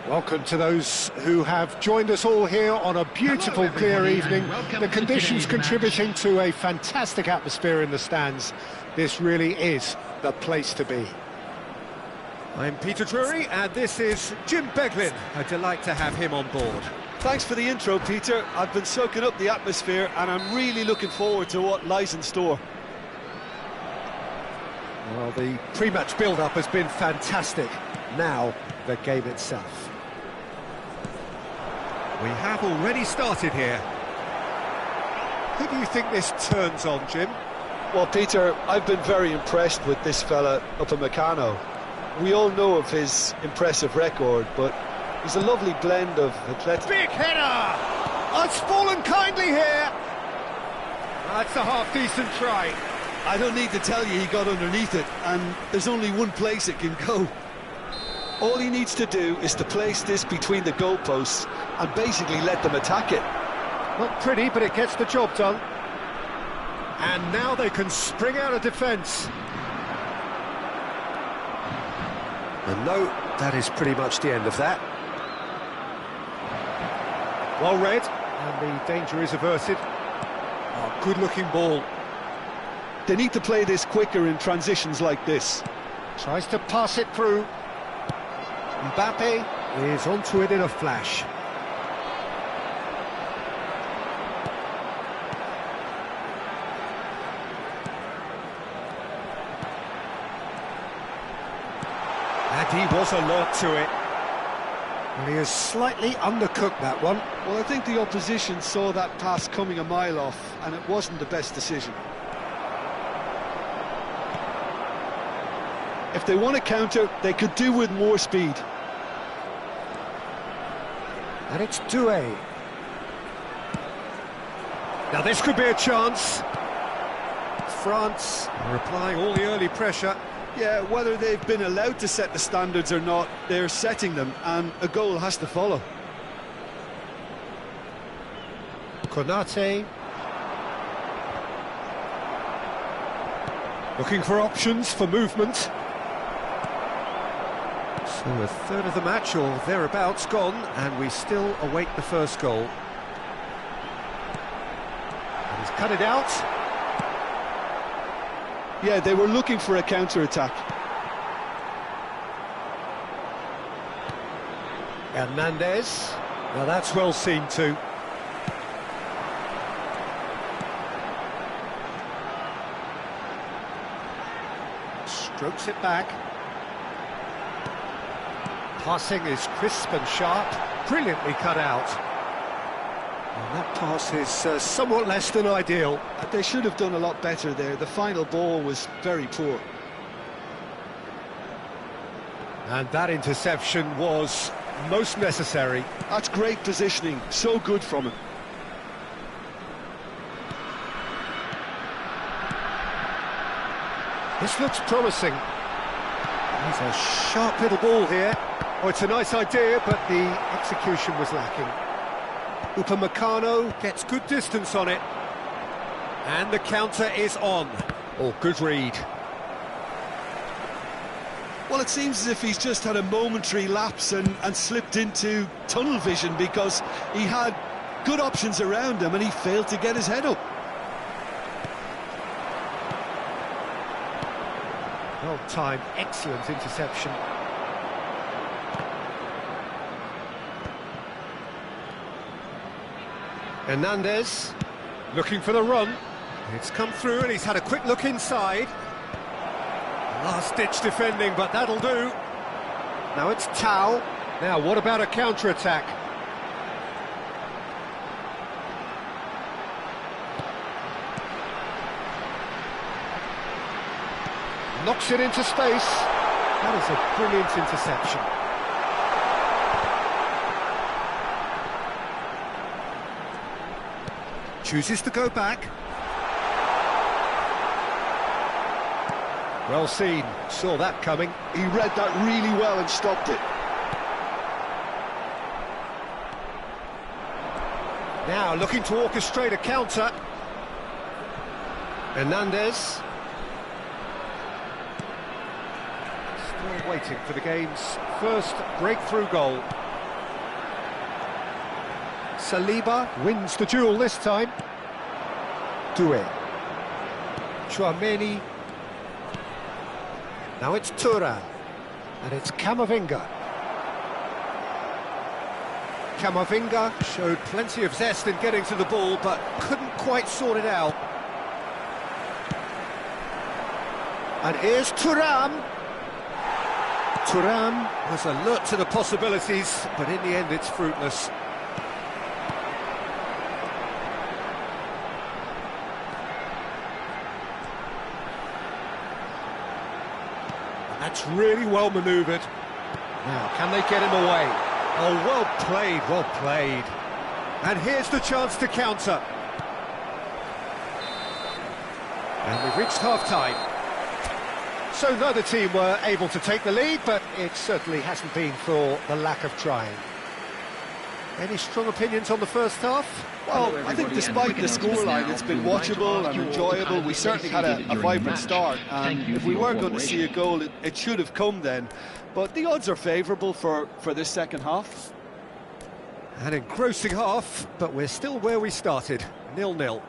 Welcome to those who have joined us all here on a beautiful, clear evening. The conditions contributing to a fantastic atmosphere in the stands. This really is the place to be. I'm Peter Drury, and this is Jim Beglin. A delight to have him on board. Thanks for the intro, Peter. I've been soaking up the atmosphere, and I'm really looking forward to what lies in store. Well, the pre-match build-up has been fantastic. Now, the game itself. We have already started here. Who do you think this turns on, Jim? Well, Peter, I've been very impressed with this fella up in Meccano. We all know of his impressive record, but he's a lovely blend of athletic... Big header! Oh, it's fallen kindly here! That's a half-decent try. I don't need to tell you he got underneath it, and there's only one place it can go. All he needs to do is to place this between the goalposts and basically let them attack it. Not pretty, but it gets the job done. And now they can spring out of defence. And no, that is pretty much the end of that. Well read, and the danger is averted. Oh, good-looking ball. They need to play this quicker in transitions like this. Tries to pass it through. Mbappe Is onto it in a flash. And he was alert to it. Well, he has slightly undercooked that one. Well, I think the opposition saw that pass coming a mile off, and it wasn't the best decision. If they want to counter, they could do with more speed. And it's Doué. Now this could be a chance. France are applying all the early pressure. Yeah, whether they've been allowed to set the standards or not, they're setting them, and a goal has to follow. Konate. Looking for options for movement. So a third of the match or thereabouts gone, and we still await the first goal. And he's cut it out. Yeah, they were looking for a counter-attack. Hernandez. Now that's well seen too. Strokes it back. Passing is crisp and sharp. Brilliantly cut out. And that pass is somewhat less than ideal. They should have done a lot better there. The final ball was very poor. And that interception was most necessary. That's great positioning, so good from him. This looks promising. He's a sharp little ball here. Oh, it's a nice idea, but the execution was lacking. Upamecano gets good distance on it. And the counter is on. Oh, good read. Well, it seems as if he's just had a momentary lapse and slipped into tunnel vision, because he had good options around him and he failed to get his head up. Well timed, excellent interception. Hernandez looking for the run. It's come through and he's had a quick look inside. Last-ditch defending, but that'll do. Now it's Tau. Now, what about a counter-attack? Knocks it into space. That is a brilliant interception. Chooses to go back. Well seen, saw that coming. He read that really well and stopped it. Now looking to orchestrate a counter. Hernandez. Still waiting for the game's first breakthrough goal. Saliba wins the duel this time. Doué. Chouameni. Now it's Thuram. And it's Camavinga. Camavinga showed plenty of zest in getting to the ball, but couldn't quite sort it out. And here's Thuram. Thuram was alert to the possibilities, but in the end it's fruitless. That's really well manoeuvred. Now, can they get him away? Oh, well played, well played. And here's the chance to counter. And we've reached half-time. So neither team were able to take the lead, but it certainly hasn't been for the lack of trying. Any strong opinions on the first half? Well, I think despite the scoreline, it's been watchable and enjoyable. We certainly had a vibrant start, and if we were going to see a goal, it should have come then. But the odds are favourable for this second half. An engrossing half, but we're still where we started, 0-0.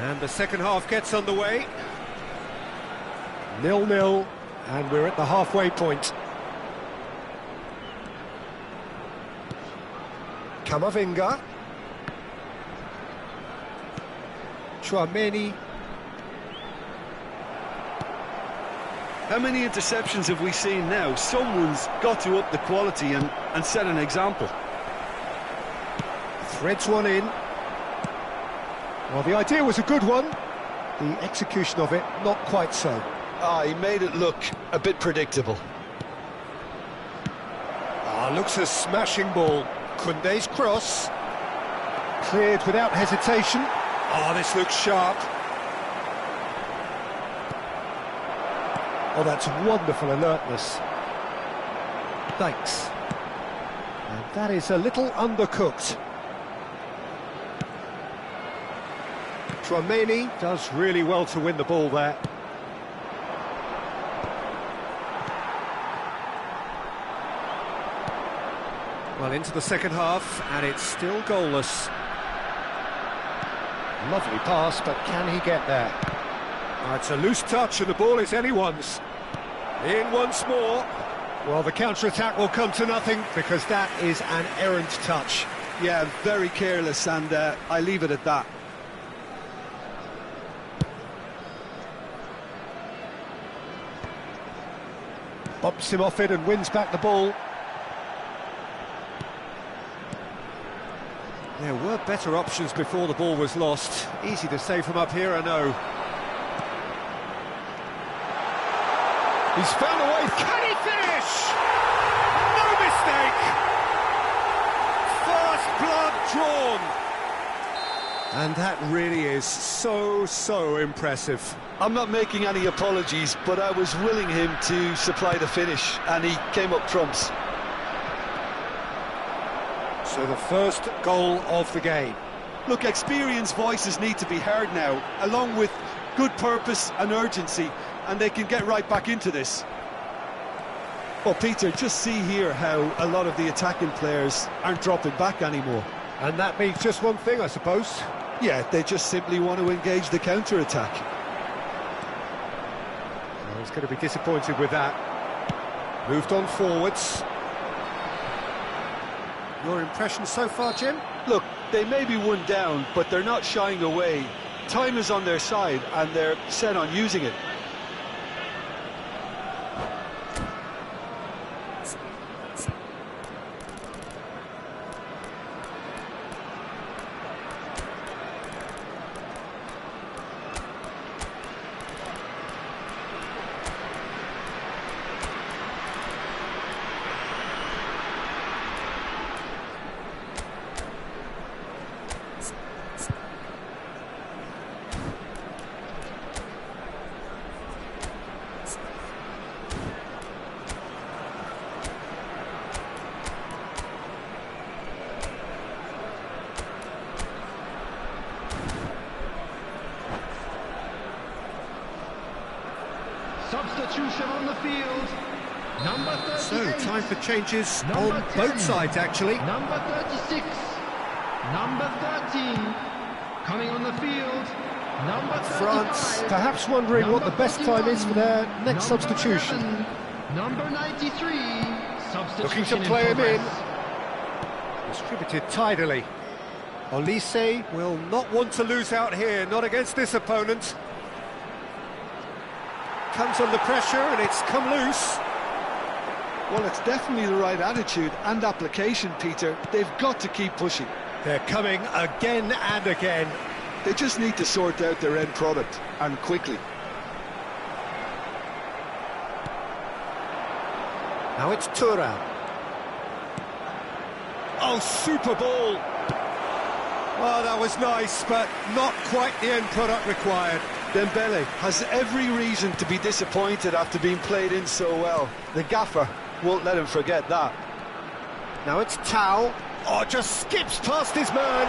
And the second half gets underway. 0-0, and we're at the halfway point. Camavinga. Chouameni. How many interceptions have we seen now? Someone's got to up the quality and set an example. Threads one in. Well, the idea was a good one. The execution of it, not quite so. He made it look a bit predictable. Looks a smashing ball. Koundé's cross. Cleared without hesitation. This looks sharp. That's wonderful alertness. Thanks. And that is a little undercooked. Chouameni does really well to win the ball there. Well, into the second half, and it's still goalless. Lovely pass, but can he get there? It's a loose touch, and the ball is anyone's. In once more. Well, the counter-attack will come to nothing, because that is an errant touch. Yeah, very careless, and I leave it at that. Bumps him off it and wins back the ball. There were better options before the ball was lost. Easy to say from up here, I know. He's found a way. Can he finish? No mistake! First blood drawn. And that really is so impressive. I'm not making any apologies, but I was willing him to supply the finish, and he came up trumps. So the first goal of the game. Look, experienced voices need to be heard now, along with good purpose and urgency, and they can get right back into this. Well, Peter, just see here how a lot of the attacking players aren't dropping back anymore. And that means just one thing, I suppose. Yeah, they just simply want to engage the counter-attack. Well, he's going to be disappointed with that. Moved on forwards. Your impression so far, Jim? Look, they may be one down, but they're not shying away. Time is on their side, and they're set on using it. Substitution on the field. Number 38. So, time for changes Number on 10. both sides, actually. Number 36. Number 13. Coming on the field. Number 35. France perhaps wondering what the best time is for their next Number substitution. 11. Number 93. Substitution Looking to play him in. progress. Distributed tidily. Olise will not want to lose out here, not against this opponent. Comes under pressure and it's come loose. Well, it's definitely the right attitude and application, Peter. They've got to keep pushing. They're coming again and again. They just need to sort out their end product, and quickly. Now it's Thuram. Oh, super ball. Oh, that was nice, but not quite the end product required. Dembele has every reason to be disappointed after being played in so well. The gaffer won't let him forget that. Now it's Tao. Oh, just skips past his man.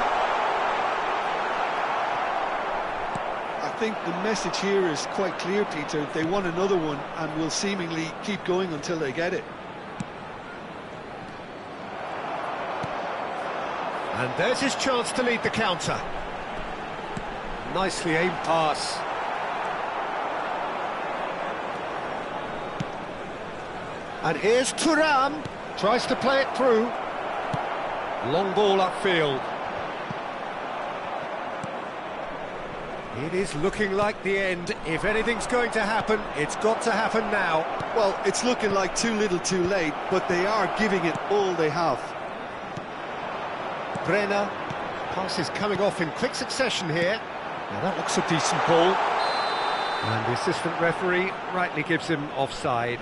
I think the message here is quite clear, Peter. They want another one and will seemingly keep going until they get it. And there's his chance to lead the counter. Nicely aimed pass. And here's Thuram. Tries to play it through. Long ball upfield. It is looking like the end. If anything's going to happen, it's got to happen now. Well, it's looking like too little too late, but they are giving it all they have. Brenner. Pass is coming off in quick succession here. Now that looks a decent ball. And the assistant referee rightly gives him offside.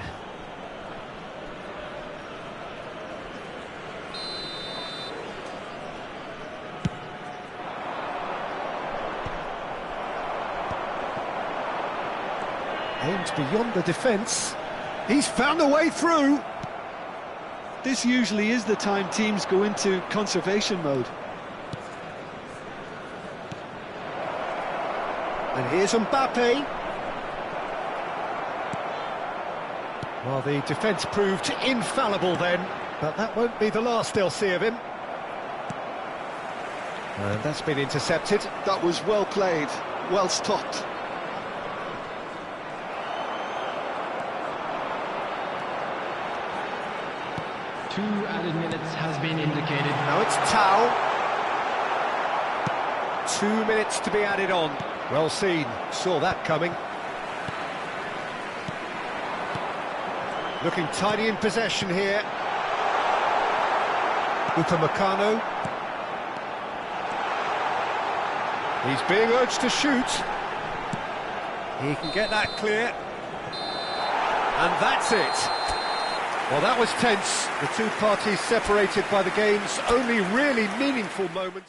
Aimed beyond the defence. He's found a way through. This usually is the time teams go into conservation mode. And here's Mbappe. Well, the defence proved infallible then, but that won't be the last they'll see of him. And that's been intercepted. That was well played, well stopped. Two added minutes has been indicated. Now it's Tao. 2 minutes to be added on. Well seen, saw that coming. Looking tidy in possession here. Upamecano. He's being urged to shoot. He can get that clear. And that's it. Well, that was tense. The two parties separated by the game's only really meaningful moment.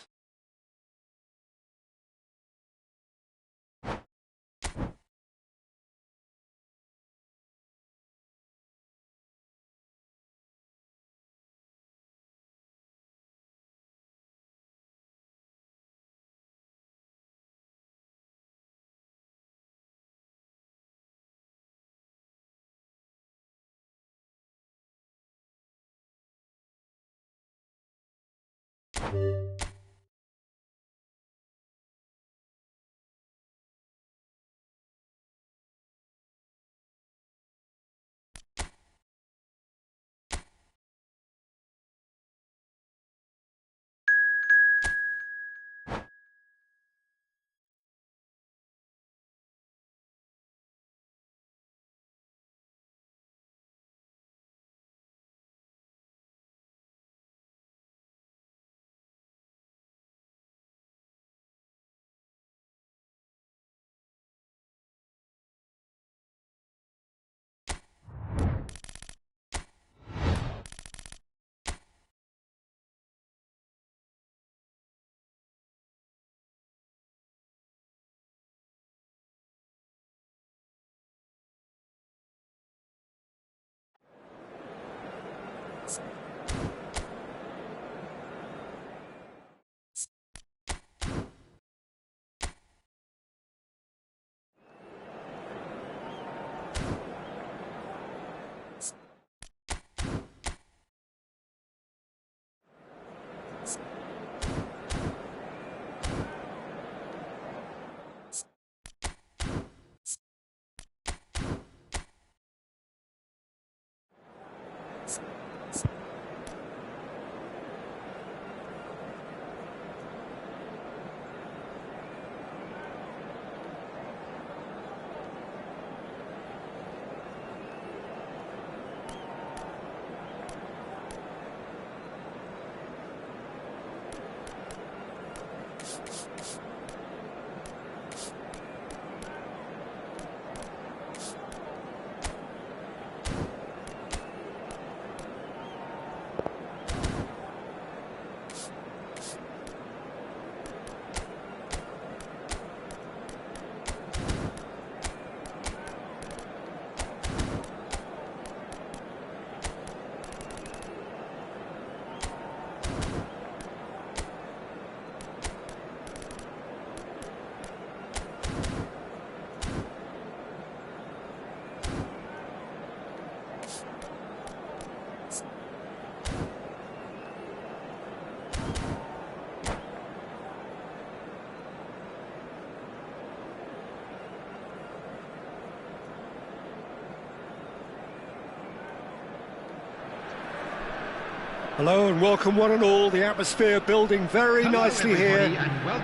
Hello and welcome one and all. The atmosphere building very nicely here.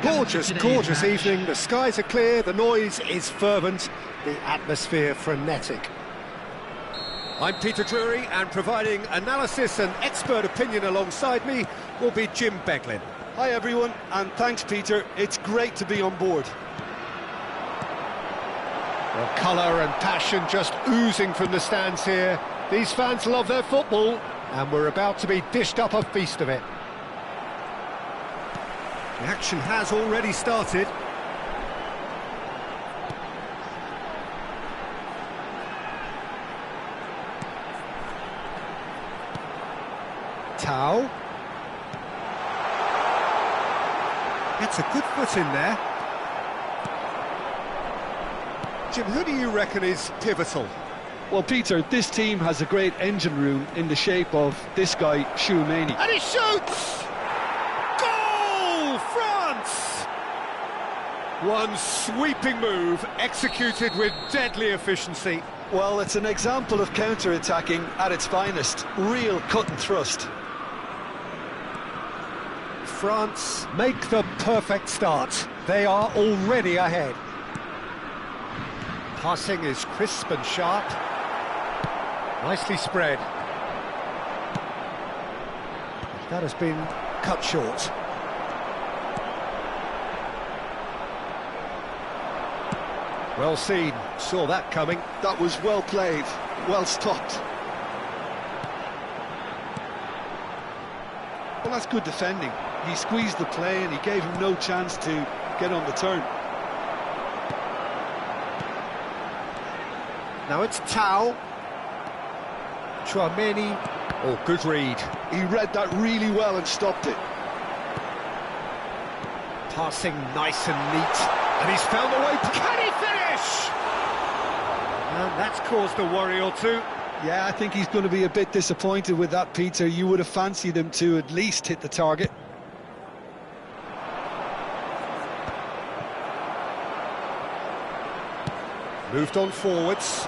Gorgeous, gorgeous evening. The skies are clear, the noise is fervent, the atmosphere frenetic. I'm Peter Drury, and providing analysis and expert opinion alongside me will be Jim Beglin. Hi everyone, and thanks Peter. It's great to be on board. Well, colour and passion just oozing from the stands here. These fans love their football, and we're about to be dished up a feast of it. The action has already started. Tao gets a good foot in there. Jim, who do you reckon is pivotal? Well, Peter, this team has a great engine room in the shape of this guy, Chouameni. And he shoots! Goal! France! One sweeping move executed with deadly efficiency. Well, it's an example of counter-attacking at its finest. Real cut and thrust. France make the perfect start. They are already ahead. Passing is crisp and sharp. Nicely spread. That has been cut short. Well seen, saw that coming. That was well played, well stopped. Well, that's good defending. He squeezed the play and he gave him no chance to get on the turn. Now it's Tao. Chouameni. Oh, good read. He read that really well and stopped it. Passing nice and neat. And he's found a way. Can he finish? And that's caused a worry or two. Yeah, I think he's going to be a bit disappointed with that, Peter. You would have fancied him to at least hit the target. Moved on forwards.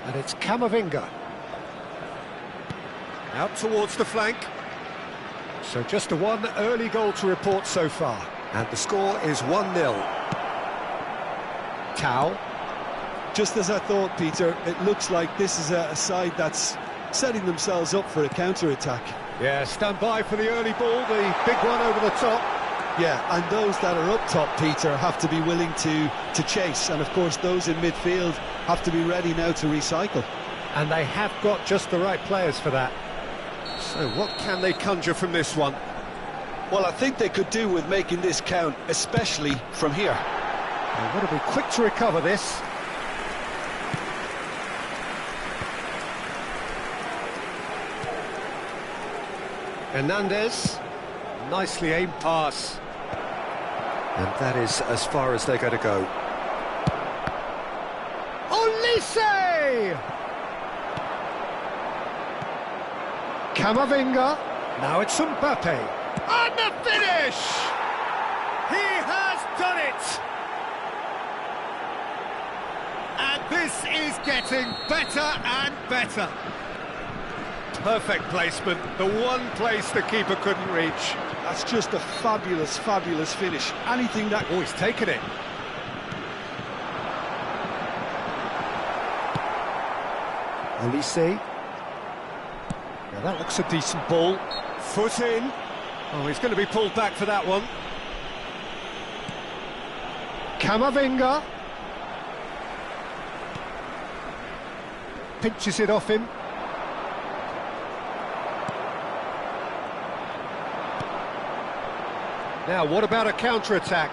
And it's Camavinga. Out towards the flank. So just a one early goal to report so far. And the score is 1-0. Tao. Just as I thought, Peter, it looks like this is a side that's setting themselves up for a counter-attack. Yeah, stand by for the early ball, the big one over the top. Yeah, and those that are up top, Peter, have to be willing to chase. And, of course, those in midfield have to be ready now to recycle. And they have got just the right players for that. So what can they conjure from this one? Well, I think they could do with making this count, especially from here. They've got to be quick to recover this. Hernandez, nicely aimed pass. And that is as far as they're going to go. Olise! Camavinga. Now it's Mbappe. And the finish! He has done it! And this is getting better and better. Perfect placement, the one place the keeper couldn't reach. That's just a fabulous, fabulous finish. Anything that... Oh, he's taken it. Olise. Now that looks a decent ball. Foot in. Oh, he's going to be pulled back for that one. Camavinga. Pinches it off him. Now, what about a counter-attack?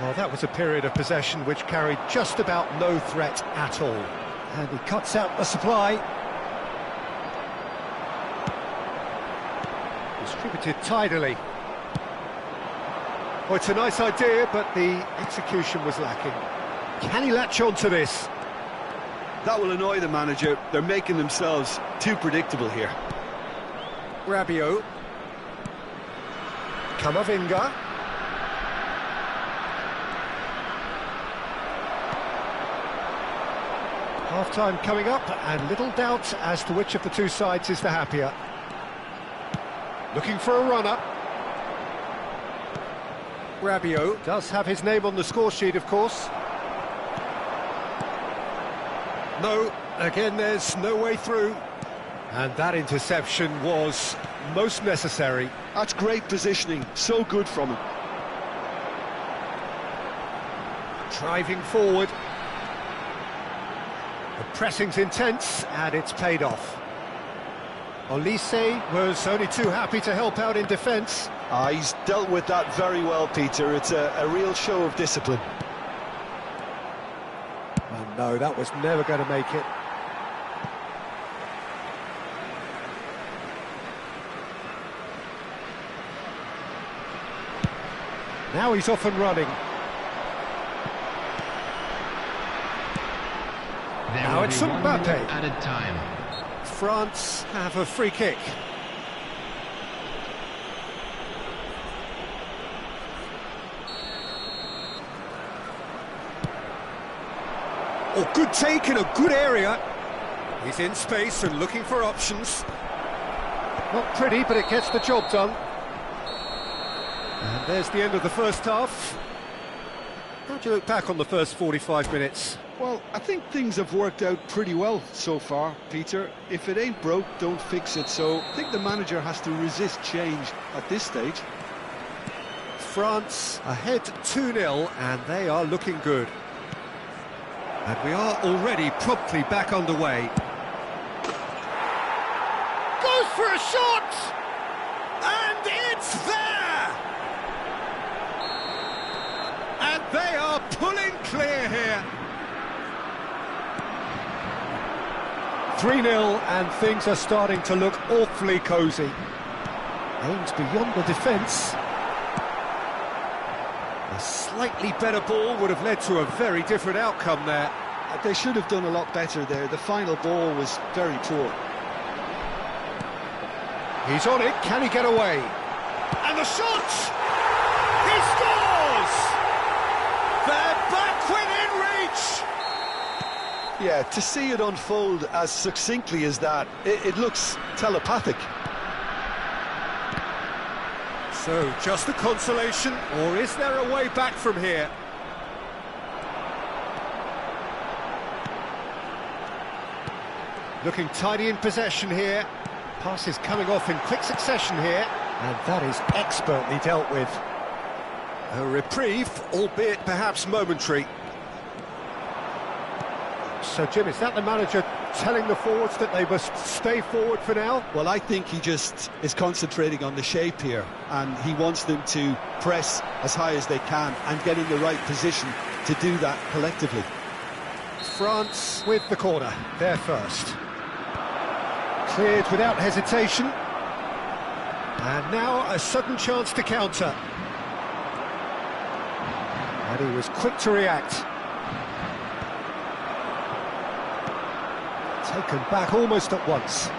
Well, that was a period of possession which carried just about no threat at all. And he cuts out the supply. Distributed tidily. Oh, it's a nice idea, but the execution was lacking. Can he latch on to this? That will annoy the manager. They're making themselves too predictable here. Rabiot. Camavinga. Half-time coming up, and little doubt as to which of the two sides is the happier. Looking for a runner. Rabiot does have his name on the score sheet, of course. No, again there's no way through. And that interception was most necessary. That's great positioning, so good from him. Driving forward. The pressing's intense, and it's paid off. Olise was only too happy to help out in defence. He's dealt with that very well, Peter. It's a real show of discipline. Oh no, that was never going to make it. Now he's off and running. Now it's Mbappe. Added time. France have a free kick. Oh, good take in a good area. He's in space and looking for options. Not pretty, but it gets the job done. And there's the end of the first half. How do you look back on the first 45 minutes? Well, I think things have worked out pretty well so far, Peter. If it ain't broke, don't fix it. So I think the manager has to resist change at this stage. France ahead 2-0, and they are looking good. And we are already promptly back underway. Goes for a shot! And it's there! And they are pulling clear here. 3-0, and things are starting to look awfully cosy. Aims beyond the defence. A slightly better ball would have led to a very different outcome there. They should have done a lot better there. The final ball was very poor. He's on it, can he get away? And the shot! He scores! They're back within reach! Yeah, to see it unfold as succinctly as that, it looks telepathic. So, just a consolation, or is there a way back from here? Looking tidy in possession here. Passes coming off in quick succession here, and that is expertly dealt with. A reprieve, albeit perhaps momentary. So, Jim, is that the manager telling the forwards that they must stay forward for now? Well, I think he just is concentrating on the shape here, and he wants them to press as high as they can and get in the right position to do that collectively. France with the corner, there first. Cleared without hesitation. And now a sudden chance to counter. And he was quick to react. Taken back almost at once.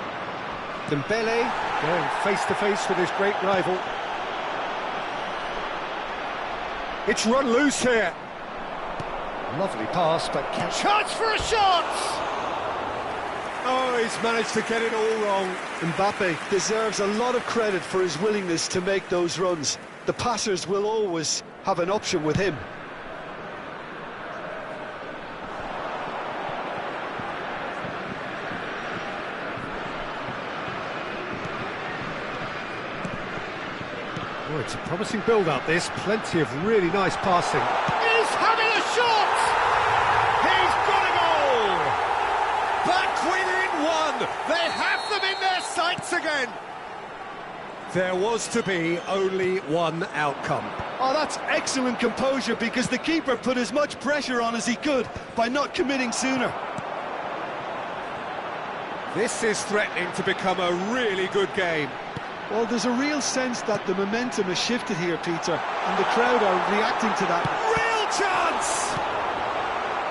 Dembele going face-to-face with his great rival. It's run loose here. Lovely pass, but chance for a shot! Oh, he's managed to get it all wrong. Mbappe deserves a lot of credit for his willingness to make those runs. The passers will always have an option with him. Oh, it's a promising build-up, this. Plenty of really nice passing. He's having a shot! He's got a goal! Back within one! They have them in their sights again! There was to be only one outcome. Oh, that's excellent composure, because the keeper put as much pressure on as he could by not committing sooner. This is threatening to become a really good game. Well, there's a real sense that the momentum has shifted here, Peter, and the crowd are reacting to that. Real chance!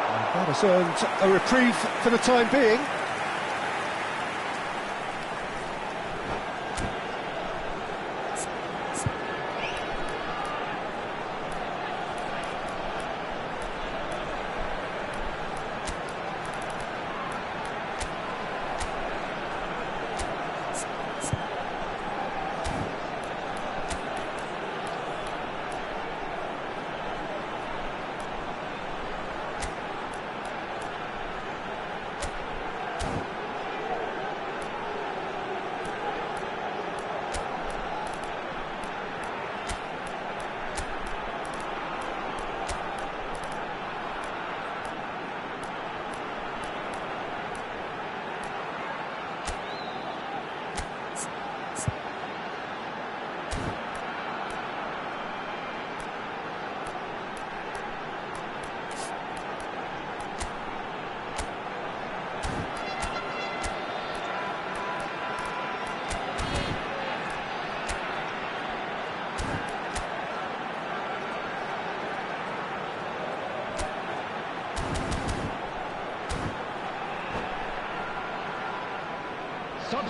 And that has earned a reprieve for the time being.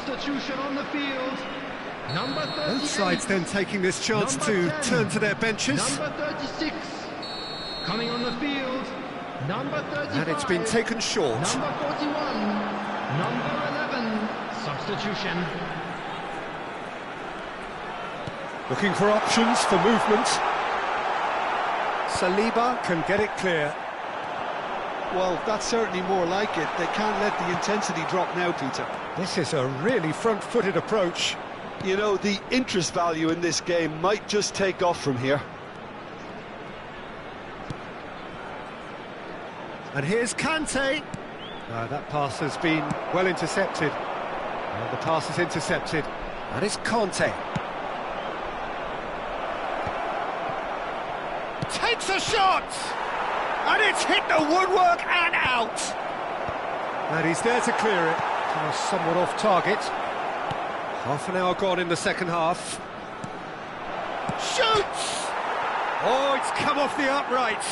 Substitution on the field. Number 38. Both sides then taking this chance to turn to their benches. Number 36. Coming on the field. Number 35. And it's been taken short. Number 41. Number 11. Substitution. Looking for options for movement. Saliba can get it clear. Well, that's certainly more like it. They can't let the intensity drop now, Peter. This is a really front-footed approach. You know, the interest value in this game might just take off from here. And here's Kante. That pass has been well intercepted. The pass is intercepted. And it's Conte. Takes a shot! And it's hit the woodwork and out! And he's there to clear it. Somewhat off target. Half an hour gone in the second half. Shoots! Oh, it's come off the upright.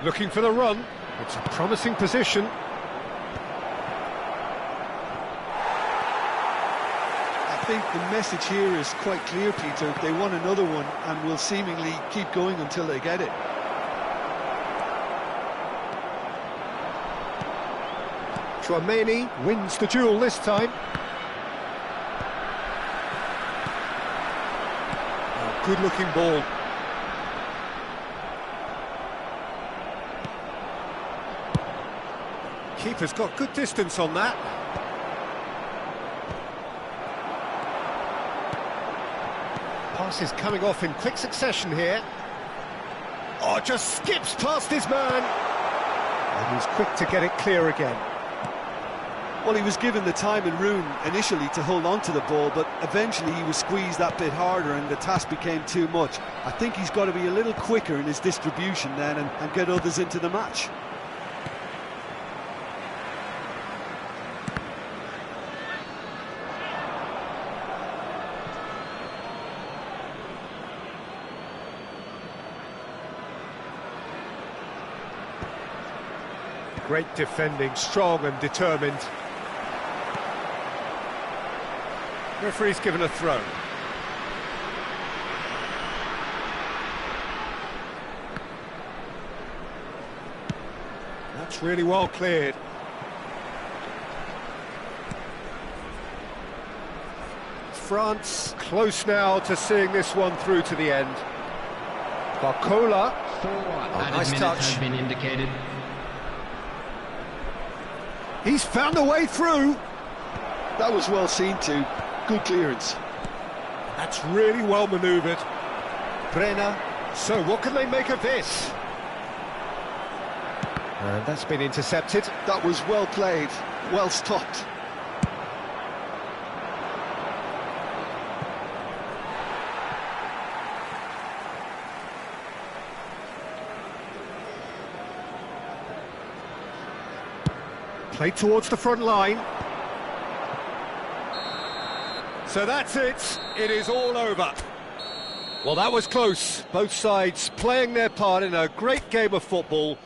Looking for the run. It's a promising position. I think the message here is quite clear, Peter. They want another one and will seemingly keep going until they get it. Chouameni wins the duel this time. Good-looking ball. Keeper's got good distance on that. Passes coming off in quick succession here. Oh, just skips past his man. And he's quick to get it clear again. Well, he was given the time and room initially to hold on to the ball, but eventually he was squeezed that bit harder and the task became too much. I think he's got to be a little quicker in his distribution then and get others into the match. Great defending, strong and determined. Referee's given a throw. That's really well cleared. France close now to seeing this one through to the end. Barcola. Nice touch. Has been indicated. He's found a way through. That was well seen too. Good clearance. That's really well manoeuvred. Brenner. So what can they make of this? And that's been intercepted. That was well played, well stopped. Played towards the front line. So that's it. It is all over. Well, that was close. Both sides playing their part in a great game of football.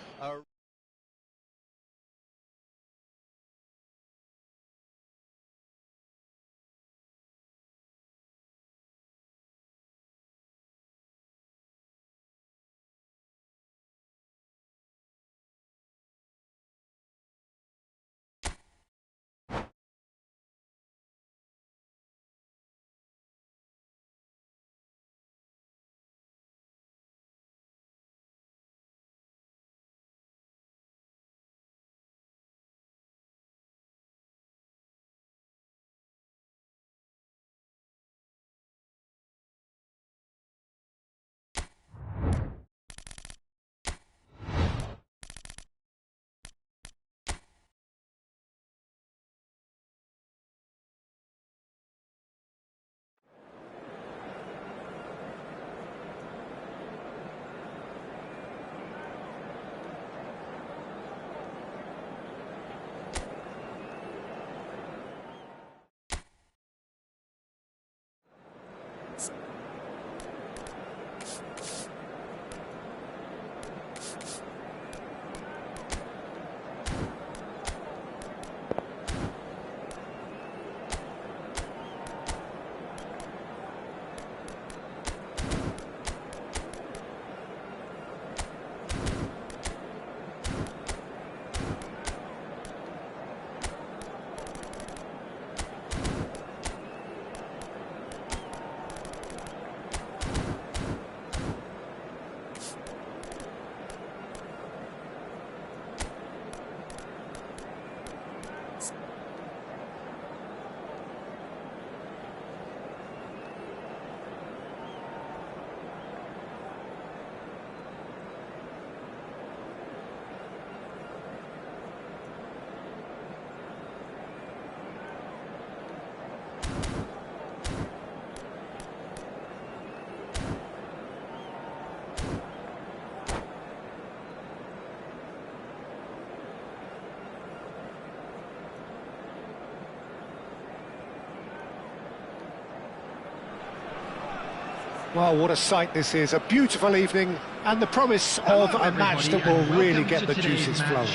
Well, what a sight this is, a beautiful evening, and the promise of a match that will really get the juices flowing.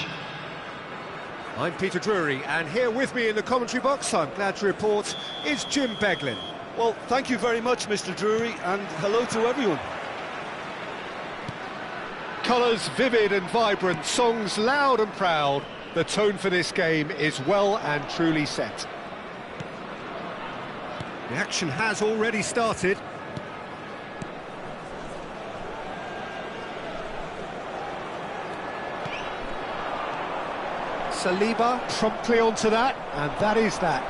I'm Peter Drury, and here with me in the commentary box, I'm glad to report, is Jim Beglin. Well, thank you very much, Mr. Drury, and hello to everyone. Colours vivid and vibrant, songs loud and proud. The tone for this game is well and truly set. The action has already started. Saliba promptly onto that, and that is that.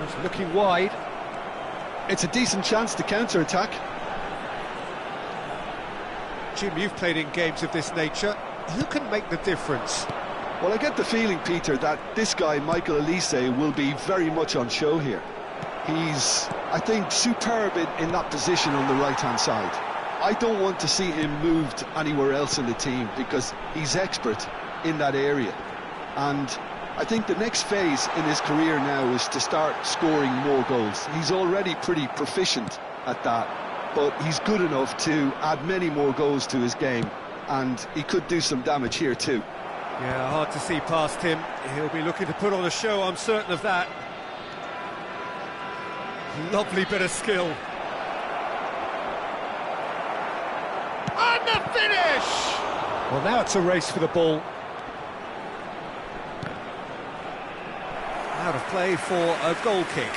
He's looking wide. It's a decent chance to counter-attack. Jim, you've played in games of this nature. Who can make the difference? Well, I get the feeling, Peter, that this guy, Michael Elise, will be very much on show here. He's, I think, superb in that position on the right-hand side. I don't want to see him moved anywhere else in the team because he's expert in that area. And I think the next phase in his career now is to start scoring more goals. He's already pretty proficient at that, but he's good enough to add many more goals to his game, and he could do some damage here too. Yeah, hard to see past him. He'll be looking to put on a show, I'm certain of that. Lovely bit of skill. And the finish! Well, now it's a race for the ball. Out of play for a goal kick.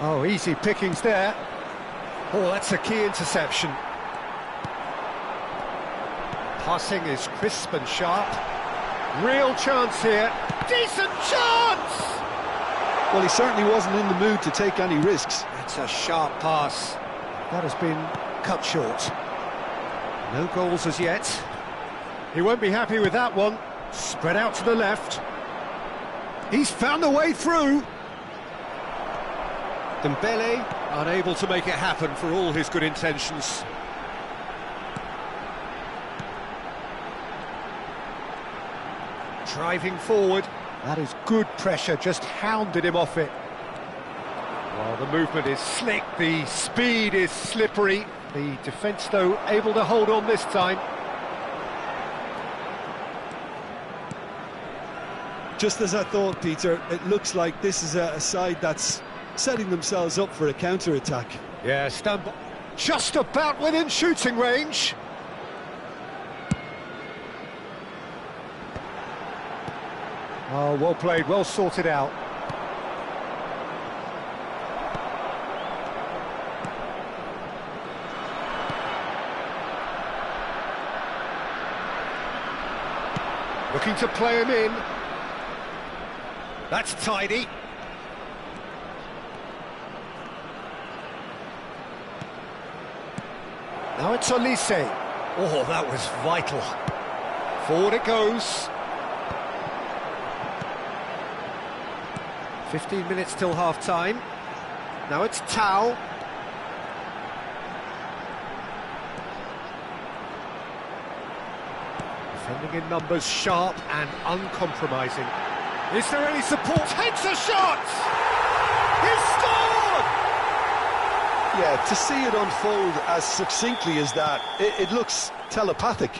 Oh, easy pickings there. Oh, that's a key interception. Passing is crisp and sharp. Real chance here. Decent chance! Well, he certainly wasn't in the mood to take any risks. It's a sharp pass. That has been cut short. No goals as yet. He won't be happy with that one. Spread out to the left. He's found a way through. Dembele unable to make it happen for all his good intentions. Driving forward. That is good pressure, just hounded him off it. Well, the movement is slick, the speed is slippery. The defence, though, able to hold on this time. Just as I thought, Peter, it looks like this is a side that's setting themselves up for a counter-attack. Yeah, just about within shooting range. Oh, well played, well sorted out. Looking to play him in. That's tidy. Now it's Elise. Oh, that was vital. Forward it goes. 15 minutes till half-time. Now it's Tau. Defending in numbers, sharp and uncompromising. Is there any support? Takes a shot! He's scored! Yeah, to see it unfold as succinctly as that, it looks telepathic.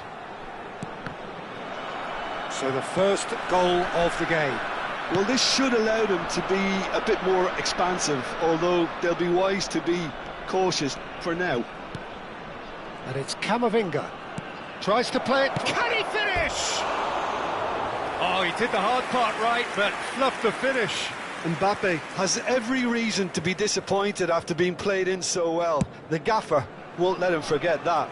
So the first goal of the game. Well, this should allow them to be a bit more expansive, although they'll be wise to be cautious for now. And it's Camavinga. Tries to play it. Can he finish? Oh, he did the hard part right, but fluffed the finish. Mbappe has every reason to be disappointed after being played in so well. The gaffer won't let him forget that.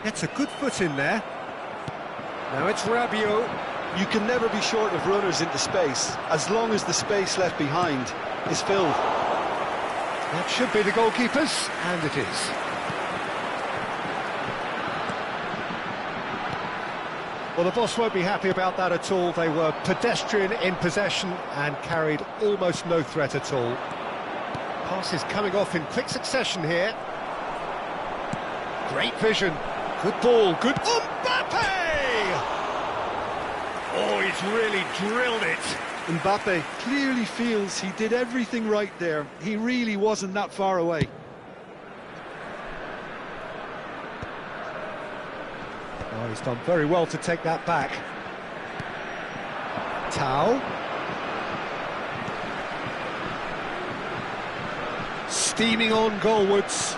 Gets a good foot in there. Now it's Rabiot. You can never be short of runners into space, as long as the space left behind is filled. That should be the goalkeeper's, and it is. Well, the boss won't be happy about that at all. They were pedestrian in possession and carried almost no threat at all. Passes coming off in quick succession here. Great vision. Good ball. Good... Mbappe! Oh, he's really drilled it. Mbappe clearly feels he did everything right there. He really wasn't that far away. Oh, he's done very well to take that back. Tao. Steaming on goalwards.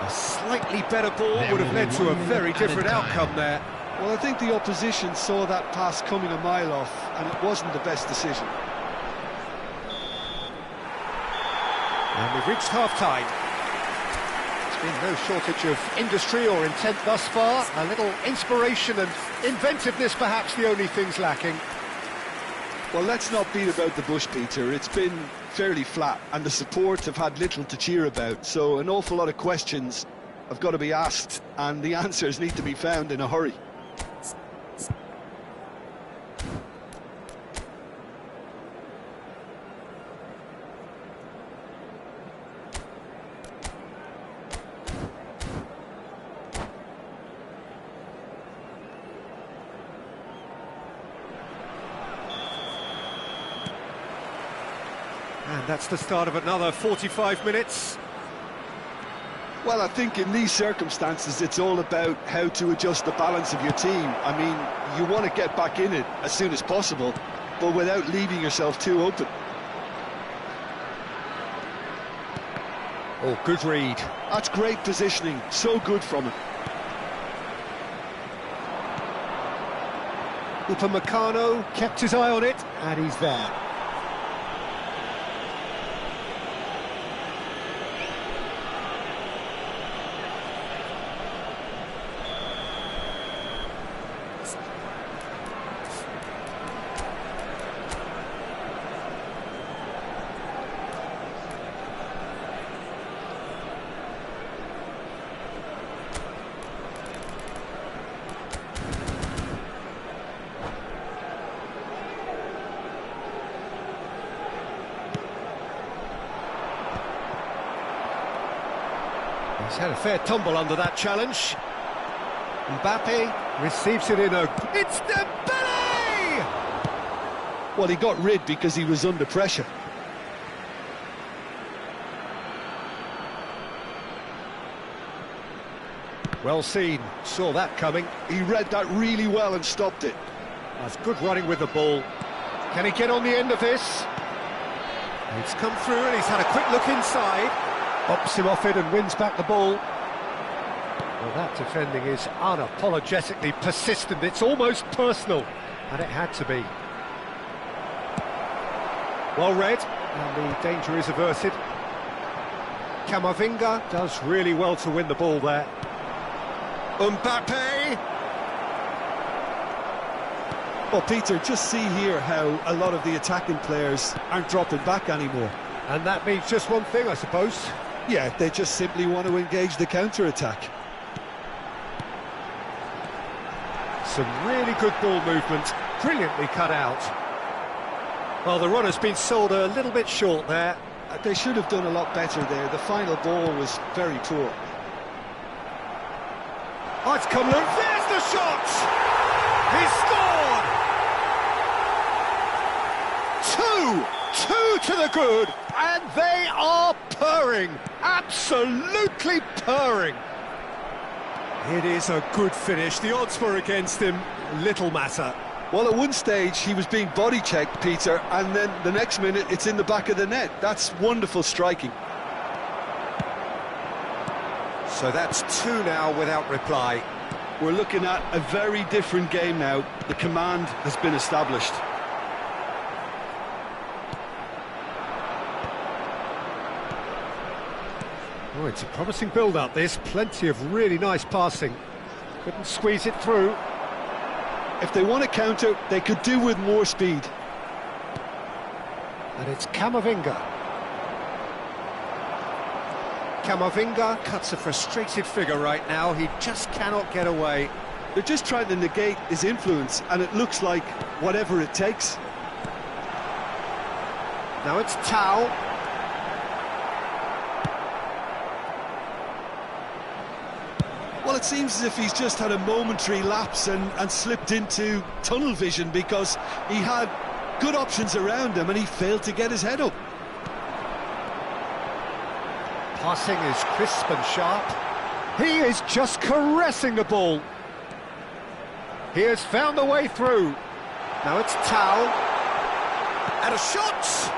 A slightly better ball would have led to a very different outcome there. Well, I think the opposition saw that pass coming a mile off, and it wasn't the best decision. And we've reached half-time. There's been no shortage of industry or intent thus far. A little inspiration and inventiveness, perhaps, the only things lacking. Well, let's not beat about the bush, Peter. It's been fairly flat, and the support have had little to cheer about, so an awful lot of questions have got to be asked, and the answers need to be found in a hurry. And that's the start of another 45 minutes. Well, I think in these circumstances, it's all about how to adjust the balance of your team. I mean, you want to get back in it as soon as possible, but without leaving yourself too open. Oh, good read. That's great positioning, so good from him. Upamecano kept his eye on it, and he's there. He's had a fair tumble under that challenge. Mbappe receives it in a... It's Dembele! Well, he got rid because he was under pressure. Well seen, saw that coming. He read that really well and stopped it. That's good running with the ball. Can he get on the end of this? It's come through and he's had a quick look inside. Bops him off it and wins back the ball. Well, that defending is unapologetically persistent. It's almost personal, and it had to be. Well read, and the danger is averted. Camavinga does really well to win the ball there. Mbappe! Well, Peter, just see here how a lot of the attacking players aren't dropping back anymore. And that means just one thing, I suppose. Yeah, they just simply want to engage the counter-attack. Some really good ball movement, brilliantly cut out. Well, the runner's been sold a little bit short there. They should have done a lot better there. The final ball was very poor. Oh, it's come loose. There's the shot! He's scored! Two to the good, and they are purring, absolutely purring. It is a good finish. The odds were against him, little matter. Well, at one stage he was being body checked, Peter, and then the next minute it's in the back of the net. That's wonderful striking. So that's two now without reply. We're looking at a very different game now. The command has been established. Oh, it's a promising build-up, this. Plenty of really nice passing. Couldn't squeeze it through. If they want to counter, they could do with more speed. And it's Camavinga. Camavinga cuts a frustrated figure right now. He just cannot get away. They're just trying to negate his influence, and it looks like whatever it takes. Now it's Tau. Well, it seems as if he's just had a momentary lapse and slipped into tunnel vision, because he had good options around him and he failed to get his head up. Passing is crisp and sharp. He is just caressing the ball. He has found the way through. Now it's Tau. And a shot!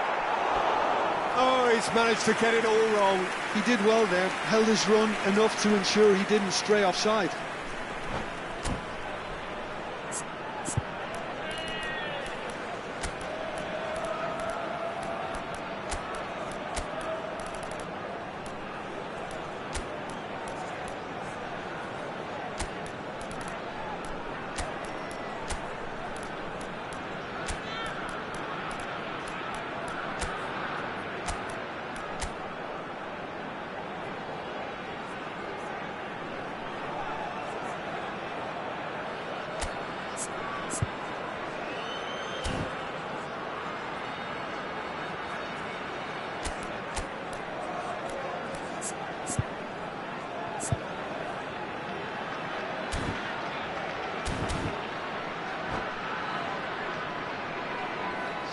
Oh, he's managed to get it all wrong. He did well there, held his run enough to ensure he didn't stray offside.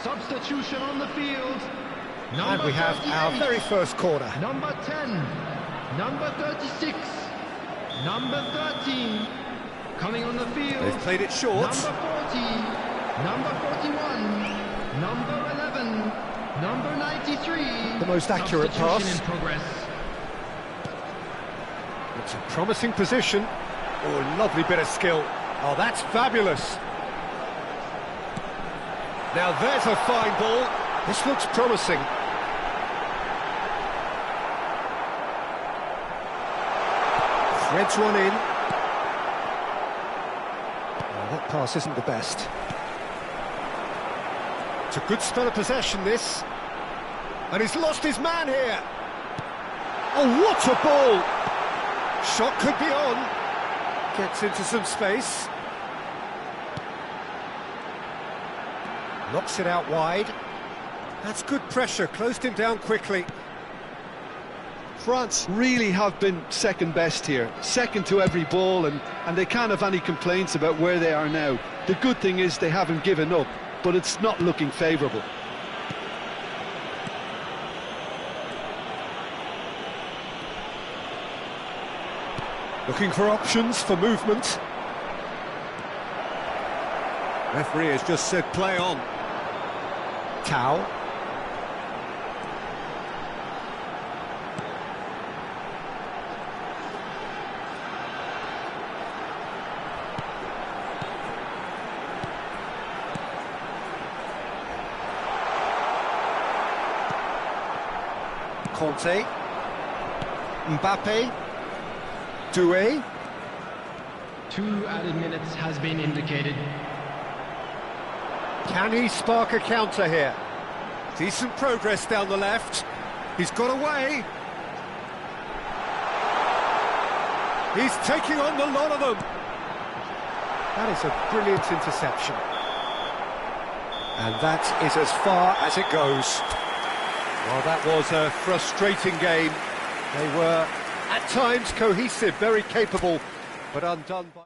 Substitution on the field. And we have our very first corner. Number 10, number 36, number 13, coming on the field. They've played it short. Number 40, number 41, number 11, number 93. The most accurate pass. Substitution in progress. It's a promising position. Oh, lovely bit of skill. Oh, that's fabulous. Now there's a fine ball. This looks promising. Threads one in. Oh, that pass isn't the best. It's a good spell of possession, this. And he's lost his man here. Oh, what a ball! Shot could be on. Gets into some space. Knocks it out wide. That's good pressure, closed him down quickly. France really have been second best here, second to every ball, and they can't have any complaints about where they are now. The good thing is they haven't given up, but it's not looking favourable. Looking for options for movement. Referee has just said play on. Tau. Conte. Mbappe. Doué. 2 added minutes has been indicated. Can he spark a counter here? Decent progress down the left. He's got away. He's taking on the lot of them. That is a brilliant interception. And that is as far as it goes. Well, that was a frustrating game. They were, at times, cohesive, very capable, but undone by...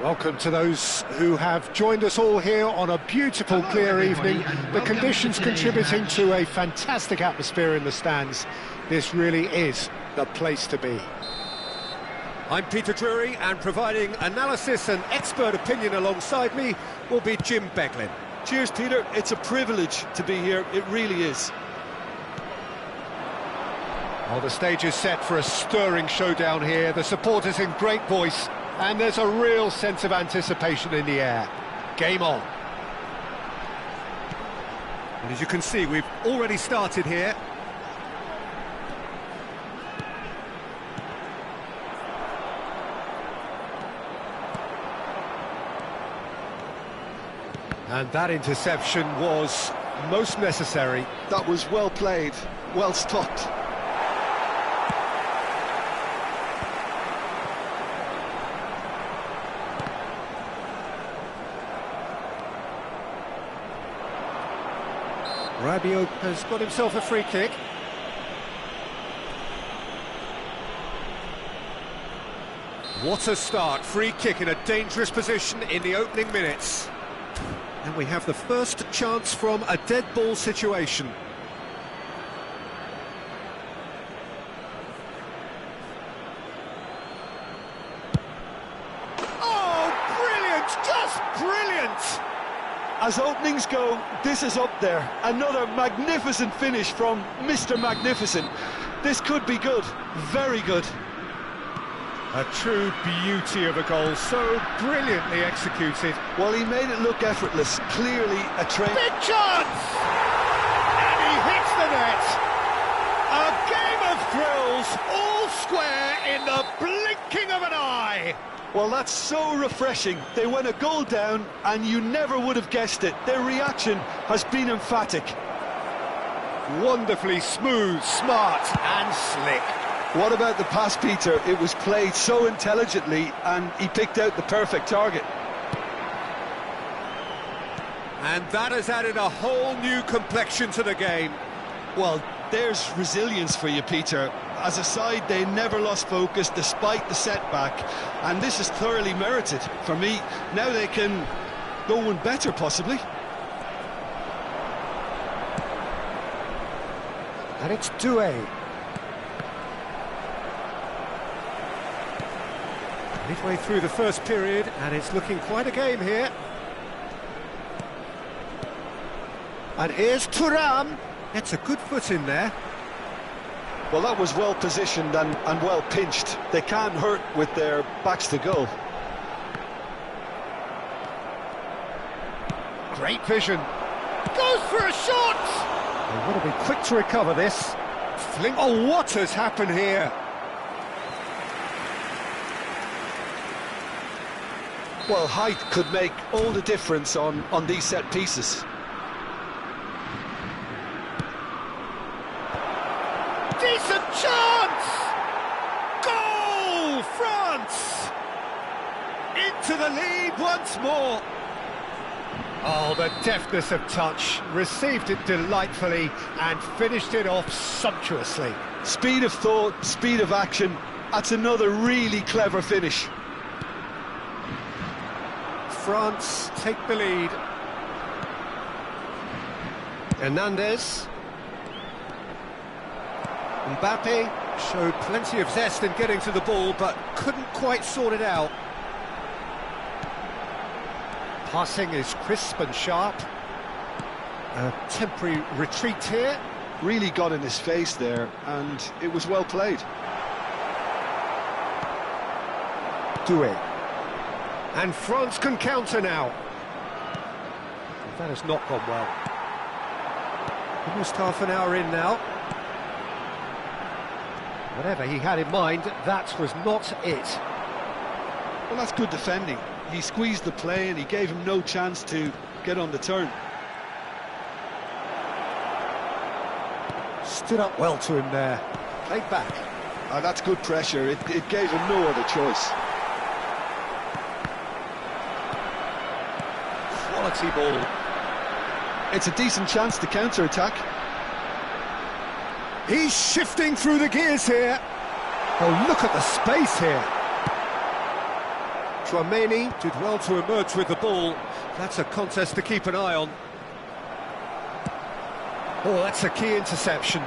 Welcome to those who have joined us all here on a beautiful, clear evening. The conditions contributing to a fantastic atmosphere in the stands. This really is the place to be. I'm Peter Drury, and providing analysis and expert opinion alongside me will be Jim Beglin. Cheers, Peter. It's a privilege to be here. It really is. Well, the stage is set for a stirring showdown here. The supporters in great voice, and there's a real sense of anticipation in the air. Game on. And as you can see, we've already started here. And that interception was most necessary. That was well played, well stopped. Rabiot has got himself a free kick. What a start, free kick in a dangerous position in the opening minutes. And we have the first chance from a dead ball situation. Oh, brilliant! Just brilliant! As openings go, this is up there. Another magnificent finish from Mr. Magnificent. This could be good, very good. A true beauty of a goal, so brilliantly executed. Well, he made it look effortless, clearly a train. Big chance! And he hits the net. A game of thrills, all square in the blinking of an eye. Well, that's so refreshing. They went a goal down, and you never would have guessed it. Their reaction has been emphatic. Wonderfully smooth, smart and slick. What about the pass, Peter? It was played so intelligently, and he picked out the perfect target. And that has added a whole new complexion to the game. Well, there's resilience for you, Peter. As a side, they never lost focus despite the setback, and this is thoroughly merited. For me, now they can go one better, possibly. And it's Doué. Midway through the first period, and it's looking quite a game here. And here's Thuram. Gets a good foot in there. Well, that was well positioned and well pinched. They can't hurt with their backs to goal. Great vision. Goes for a shot! They've got to be quick to recover this. Fling. Oh, what has happened here? Well, height could make all the difference on these set pieces. Decent chance! Goal! France! Into the lead once more. Oh, the deftness of touch. Received it delightfully and finished it off sumptuously. Speed of thought, speed of action. That's another really clever finish. France take the lead. Hernandez. Mbappe showed plenty of zest in getting to the ball, but couldn't quite sort it out. Passing is crisp and sharp. A temporary retreat here. Really got in his face there, and it was well played. Doué. And France can counter now. That has not gone well. Almost half an hour in now. Whatever he had in mind, that was not it. Well, that's good defending. He squeezed the play and he gave him no chance to get on the turn. Stood up well to him there. Played back. That's good pressure. It gave him no other choice. Quality ball. It's a decent chance to counter-attack. He's shifting through the gears here. Oh, look at the space here. Chouameni did well to emerge with the ball. That's a contest to keep an eye on. Oh, that's a key interception.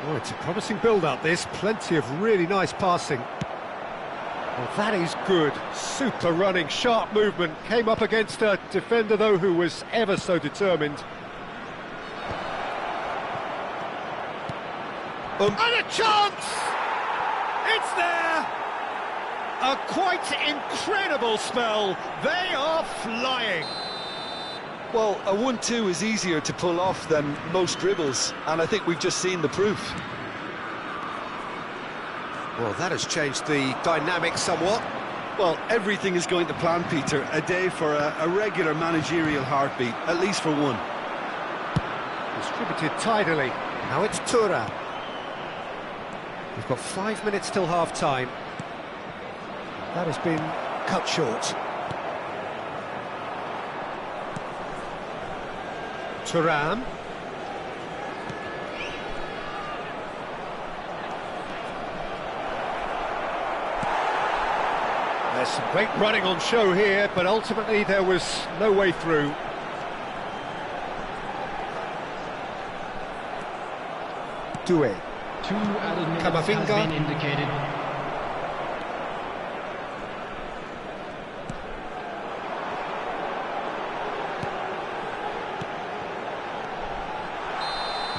Oh, it's a promising build-up, this. Plenty of really nice passing. Well, that is good. Super running, sharp movement. Came up against a defender, though, who was ever so determined. And a chance! It's there! A quite incredible spell. They are flying. Well, a 1-2 is easier to pull off than most dribbles, and I think we've just seen the proof. Well, that has changed the dynamic somewhat. Well, everything is going to plan, Peter. A day for a regular managerial heartbeat, at least for one. Distributed tidily. Now it's Thuram. We've got 5 minutes till half-time. That has been cut short. Thuram. There's some great running on show here, but ultimately there was no way through. Doué. 2 added minutes has been indicated.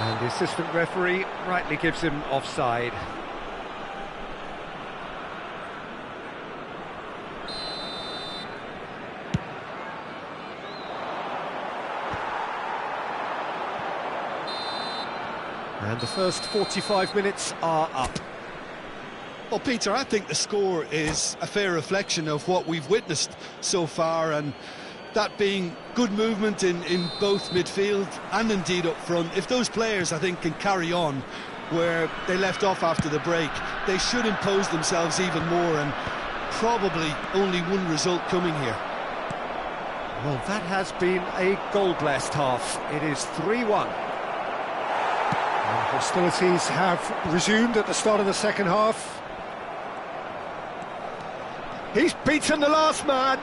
And the assistant referee rightly gives him offside. And the first 45 minutes are up. Well, Peter, I think the score is a fair reflection of what we've witnessed so far, and that being good movement in both midfield and indeed up front. If those players, I think, can carry on where they left off after the break, they should impose themselves even more, and probably only one result coming here. Well, that has been a goal-blessed half. It is 3-1. And hostilities have resumed at the start of the second half. He's beaten the last man.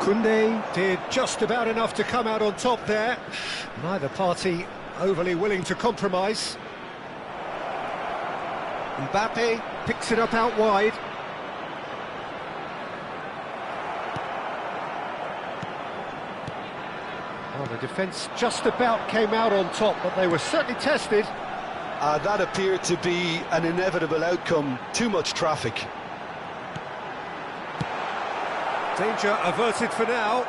Koundé did just about enough to come out on top there. Neither party overly willing to compromise. Mbappe picks it up out wide. Well, the defence just about came out on top, but they were certainly tested. That appeared to be an inevitable outcome. Too much traffic. Danger averted for now.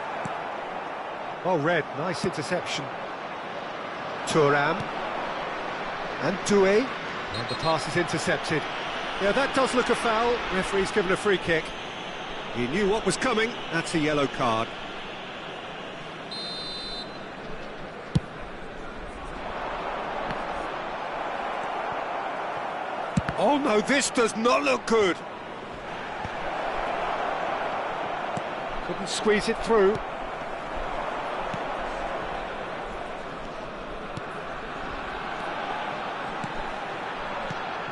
Well read, nice interception. Thuram. And Doué. And the pass is intercepted. Yeah, that does look a foul. Referee's given a free kick. He knew what was coming. That's a yellow card. Oh no, this does not look good. Couldn't squeeze it through.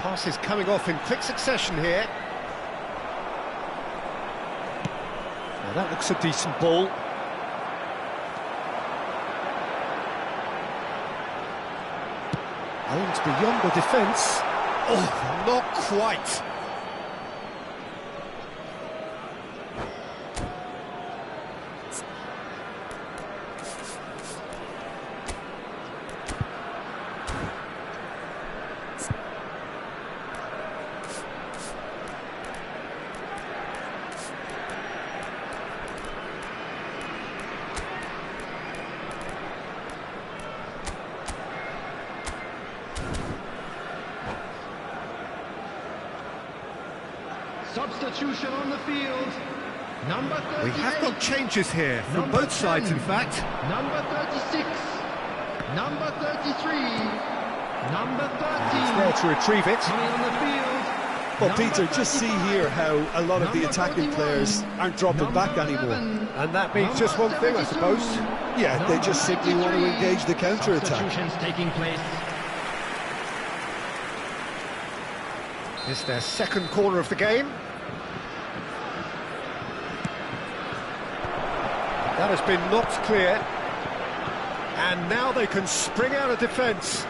Pass is coming off in quick succession here. Now that looks a decent ball. Aimed beyond the defence. Oh, not quite. Substitution on the field. Number 38. We have got changes here from both sides, in fact. Number 36. Number 33. Number 13. He's there to retrieve it. Coming on the field. Well, Number Peter, just see 35. here how a lot of the Number attacking 41. players aren't dropping back anymore. 11. And that means just one Number thing, I suppose. 72. Yeah, they Number just simply want to 93. engage the counter-attack. Substitutions taking place. It's their second corner of the game. That has been knocked clear. And now they can spring out of defence.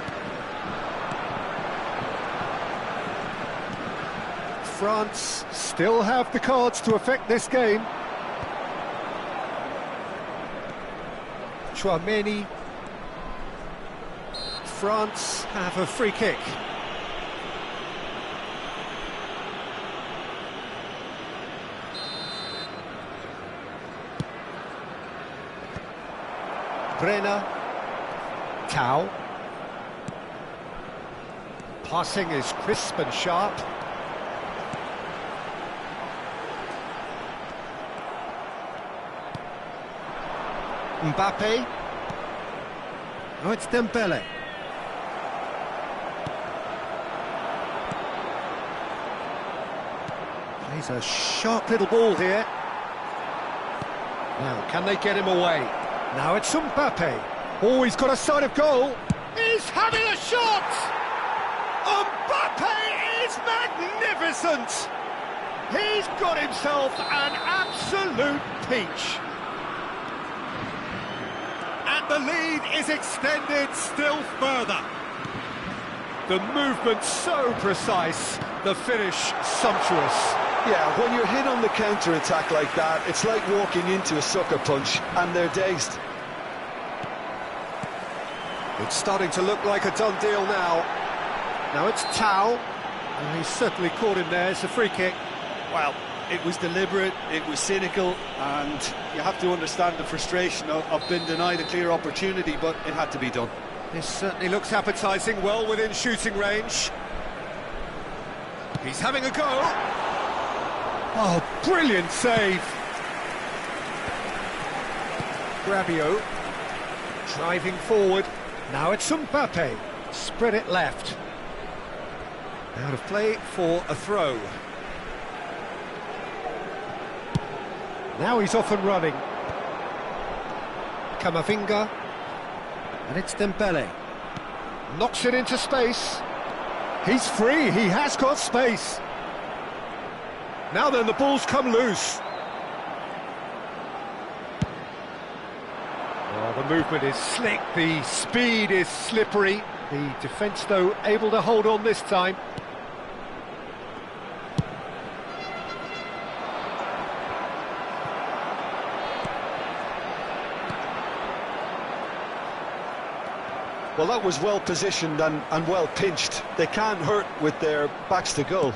France still have the cards to affect this game. Chouameni. France have a free kick. Brenner. Tau. Passing is crisp and sharp. Mbappe. Oh, it's Dembele. Plays a sharp little ball here. Now, can they get him away? Now it's Mbappe. Oh, he's got a sight of goal. He's having a shot! Mbappe is magnificent! He's got himself an absolute peach. And the lead is extended still further. The movement so precise, the finish sumptuous. Yeah, when you're hit on the counter-attack like that, it's like walking into a sucker punch, and they're dazed. It's starting to look like a done deal now. Now it's Tau, and he's certainly caught him there. It's a free kick. Well, it was deliberate, it was cynical, and you have to understand the frustration of being denied a clear opportunity, but it had to be done. This certainly looks appetising, well within shooting range. He's having a go. Oh, brilliant save. Rabiot driving forward. Now it's Mbappe. Spread it left. Out of play for a throw. Now he's off and running. Camavinga. And it's Dembele. Knocks it into space. He's free, he has got space. Now then, the ball's come loose. Oh, the movement is slick, the speed is slippery. The defence, though, able to hold on this time. Well, that was well positioned and well pinched. They can't hurt with their backs to goal.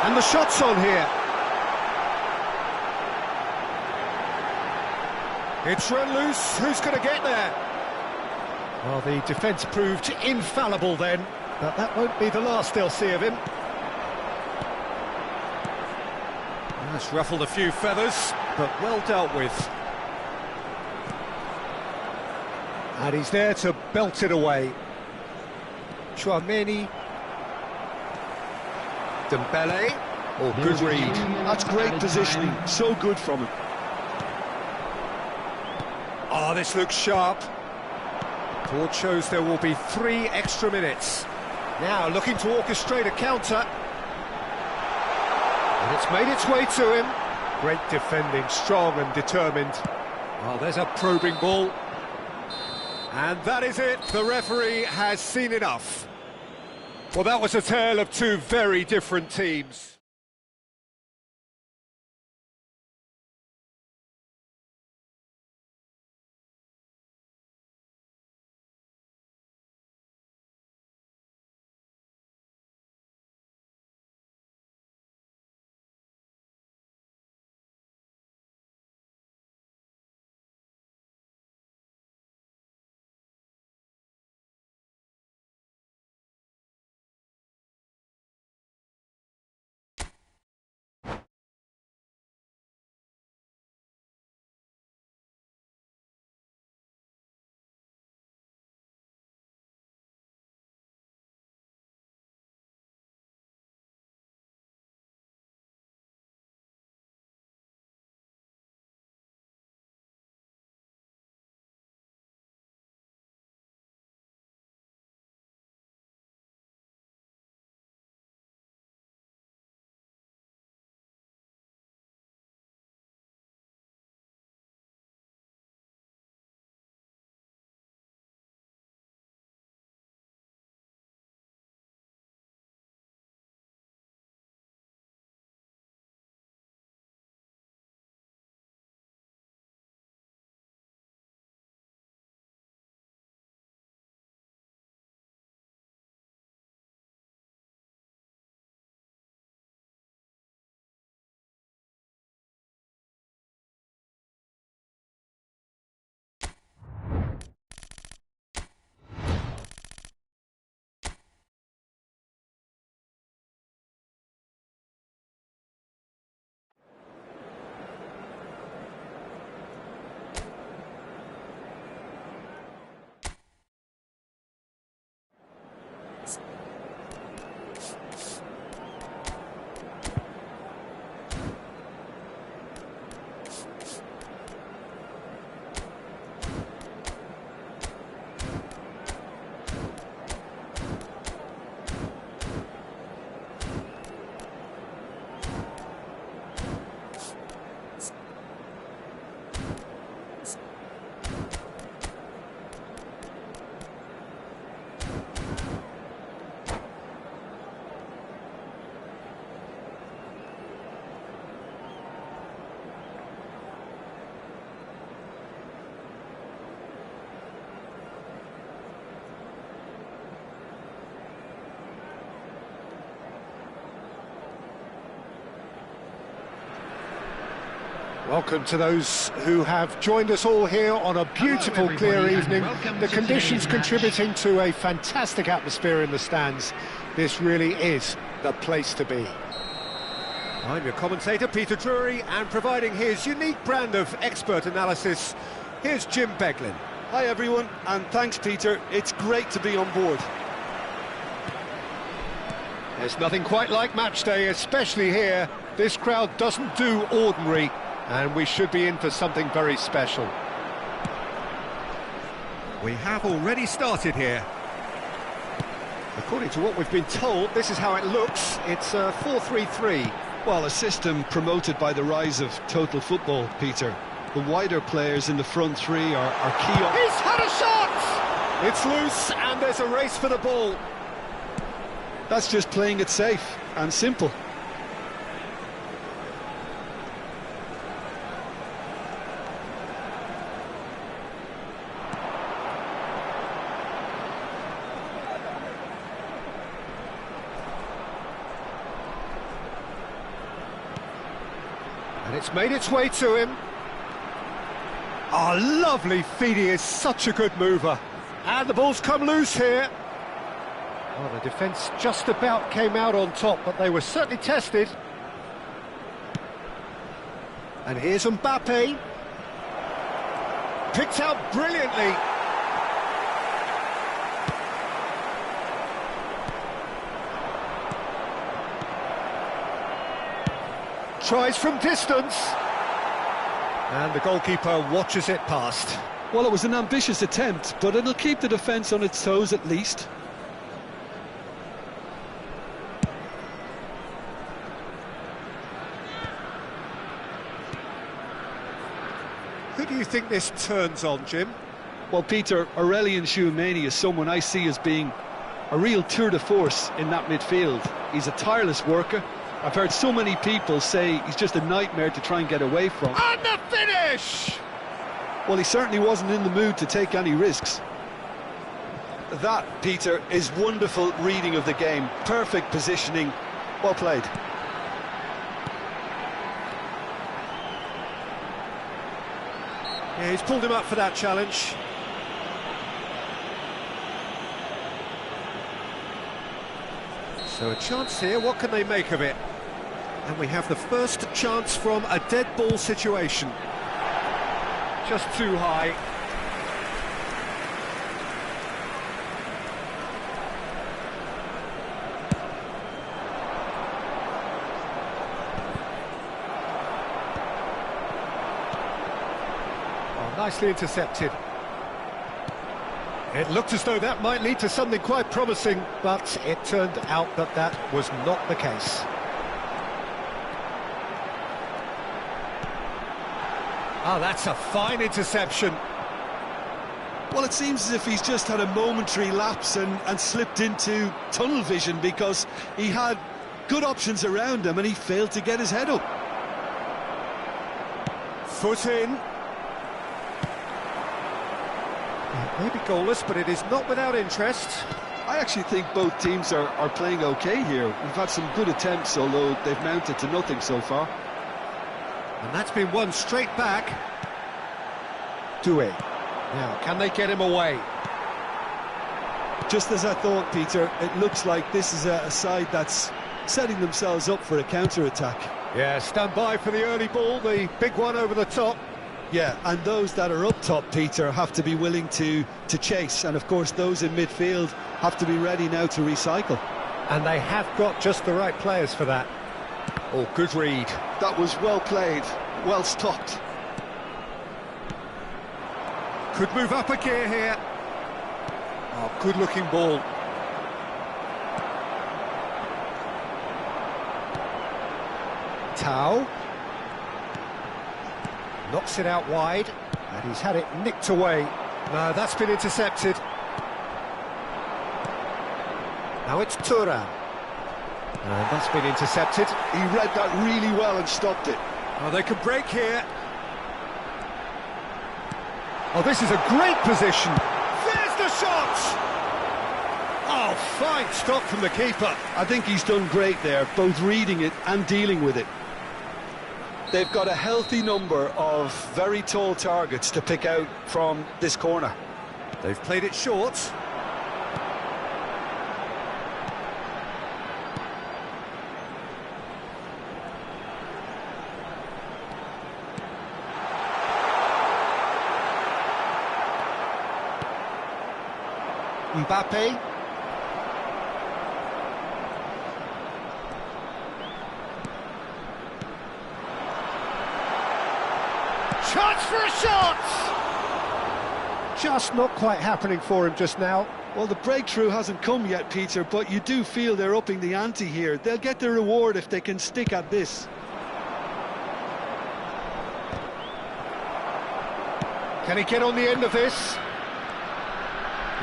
And the shot's on here. It's run loose. Who's going to get there? Well, the defence proved infallible then, but that won't be the last they'll see of him. That's ruffled a few feathers, but well dealt with. And he's there to belt it away. Chouameni. Dembele. Oh, good read. That's great positioning. So good from him. Oh, this looks sharp. Board shows there will be 3 extra minutes. Now looking to orchestrate a counter. And it's made its way to him. Great defending, strong and determined. Well, there's a probing ball. And that is it. The referee has seen enough. Well, that was a tale of 2 very different teams. Welcome to those who have joined us all here on a beautiful, clear evening. The conditions contributing to a fantastic atmosphere in the stands. This really is the place to be. I'm your commentator, Peter Drury, and providing his unique brand of expert analysis, here's Jim Beglin. Hi everyone, and thanks Peter, it's great to be on board. There's nothing quite like match day, especially here. This crowd doesn't do ordinary, and we should be in for something very special. We have already started here. According to what we've been told, this is how it looks. It's a 4-3-3. Well, a system promoted by the rise of total football, Peter. The wider players in the front three are key. He's had a shot! It's loose, and there's a race for the ball. That's just playing it safe and simple. And it's made its way to him. Oh, lovely feed, he is such a good mover. And the ball's come loose here. Well, the defence just about came out on top, but they were certainly tested. And here's Mbappe. Picked out brilliantly. Tries from distance. And the goalkeeper watches it past. Well, it was an ambitious attempt, but it'll keep the defence on its toes at least. Who do you think this turns on, Jim? Well, Peter, Aurelien Tchouameni is someone I see as being a real tour de force in that midfield. He's a tireless worker. I've heard so many people say he's just a nightmare to try and get away from. And the finish! Well, he certainly wasn't in the mood to take any risks. That, Peter, is wonderful reading of the game. Perfect positioning. Well played. Yeah, he's pulled him up for that challenge. So a chance here, what can they make of it? And we have the first chance from a dead ball situation. Just too high. Oh, nicely intercepted. It looked as though that might lead to something quite promising, but it turned out that that was not the case. Oh, that's a fine interception. Well, it seems as if he's just had a momentary lapse and slipped into tunnel vision, because he had good options around him and he failed to get his head up. Foot in. It may be goalless, but it is not without interest. I actually think both teams are playing okay here. We've had some good attempts, although they've mounted to nothing so far. And that's been won straight back. Doué. Now, can they get him away? Just as I thought, Peter, it looks like this is a side that's setting themselves up for a counter-attack. Yeah, stand by for the early ball, the big one over the top. Yeah, and those that are up top, Peter, have to be willing to chase. And, of course, those in midfield have to be ready now to recycle. And they have got just the right players for that. Oh, good read. That was well played, well stopped. Could move up a gear here. Oh, good-looking ball. Tao. Knocks it out wide, and he's had it nicked away. No, that's been intercepted. Now it's Thuram. And that's been intercepted. He read that really well and stopped it. Oh, they can break here. Oh, this is a great position. There's the shot! Oh, fine stop from the keeper. I think he's done great there, both reading it and dealing with it. They've got a healthy number of very tall targets to pick out from this corner. They've played it short. Mbappe. Chance for a shot! Just not quite happening for him just now. Well, the breakthrough hasn't come yet, Peter, but you do feel they're upping the ante here. They'll get their reward if they can stick at this. Can he get on the end of this?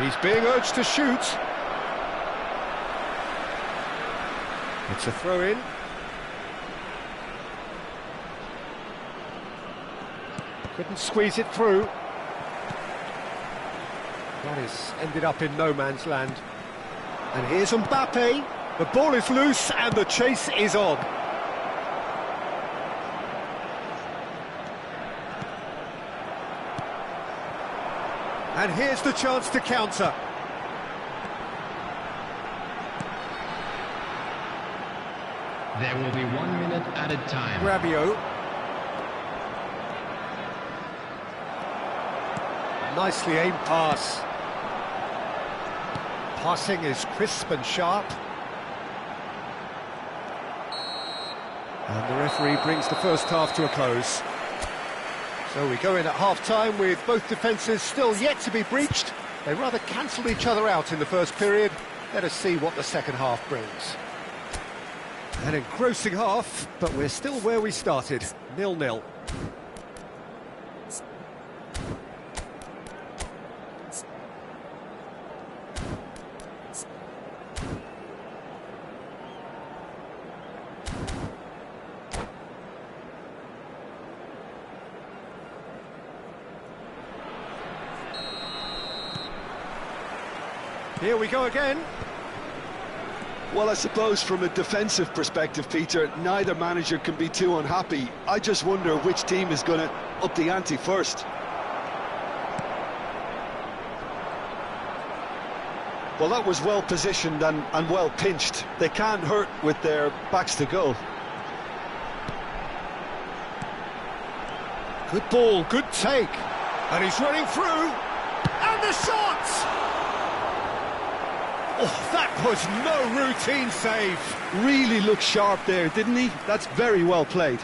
He's being urged to shoot. It's a throw-in. Couldn't squeeze it through. That has ended up in no man's land. And here's Mbappe. The ball is loose and the chase is on. And here's the chance to counter. There will be 1 minute added time. Rabiot. Nicely aimed pass. Passing is crisp and sharp. And the referee brings the first half to a close. So we go in at half-time with both defences still yet to be breached. They rather cancelled each other out in the first period. Let us see what the second half brings. An engrossing half, but we're still where we started, 0-0. Here we go again. Well, I suppose from a defensive perspective, Peter, neither manager can be too unhappy. I just wonder which team is going to up the ante first. Well, that was well positioned and well pinched. They can't hurt with their backs to goal. Good ball, good take. And he's running through. And the shot! Oh, that was no routine save. Really looked sharp there, didn't he? That's very well played.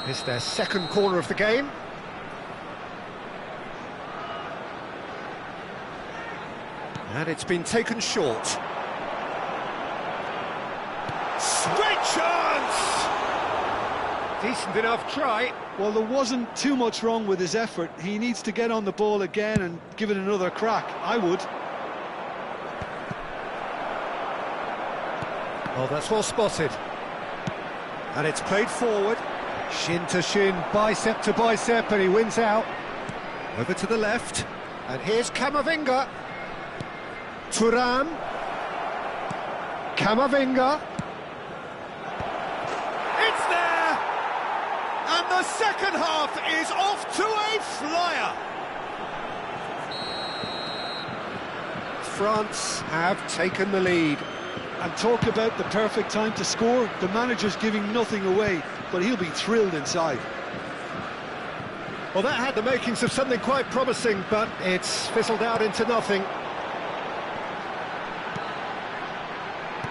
It's their second corner of the game. And it's been taken short. Great chance! Decent enough try. Well, there wasn't too much wrong with his effort. He needs to get on the ball again and give it another crack. I would. Oh, that's well spotted. And it's played forward. Shin to shin, bicep to bicep, and he wins out. Over to the left. And here's Camavinga. Thuram. Camavinga. It's there! And the second half is off to a flyer. France have taken the lead. And talk about the perfect time to score. The manager's giving nothing away, but he'll be thrilled inside. Well, that had the makings of something quite promising, but it's fizzled out into nothing.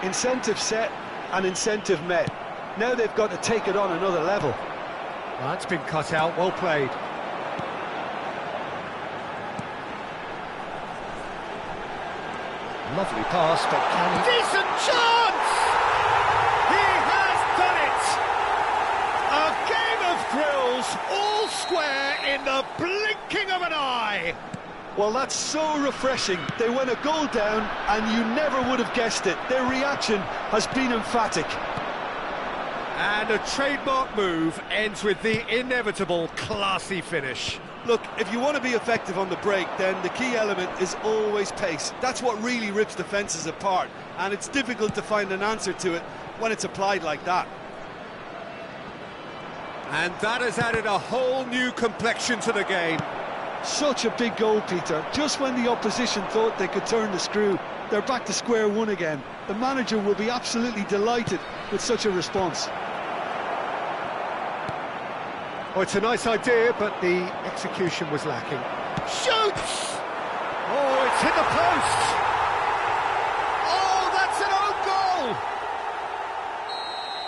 Incentive set and incentive met. Now they've got to take it on another level. Well, that's been cut out, well played. Lovely pass, but can he... Decent chance! He has done it! A game of thrills, all square in the blinking of an eye! Well, that's so refreshing. They went a goal down, and you never would have guessed it. Their reaction has been emphatic. And a trademark move ends with the inevitable classy finish. Look, if you want to be effective on the break, then the key element is always pace. That's what really rips defences apart, and it's difficult to find an answer to it when it's applied like that. And that has added a whole new complexion to the game. Such a big goal, Peter. Just when the opposition thought they could turn the screw, they're back to square one again. The manager will be absolutely delighted with such a response. Oh, it's a nice idea, but the execution was lacking. Shoots! Oh, it's hit the post! Oh, that's an own goal!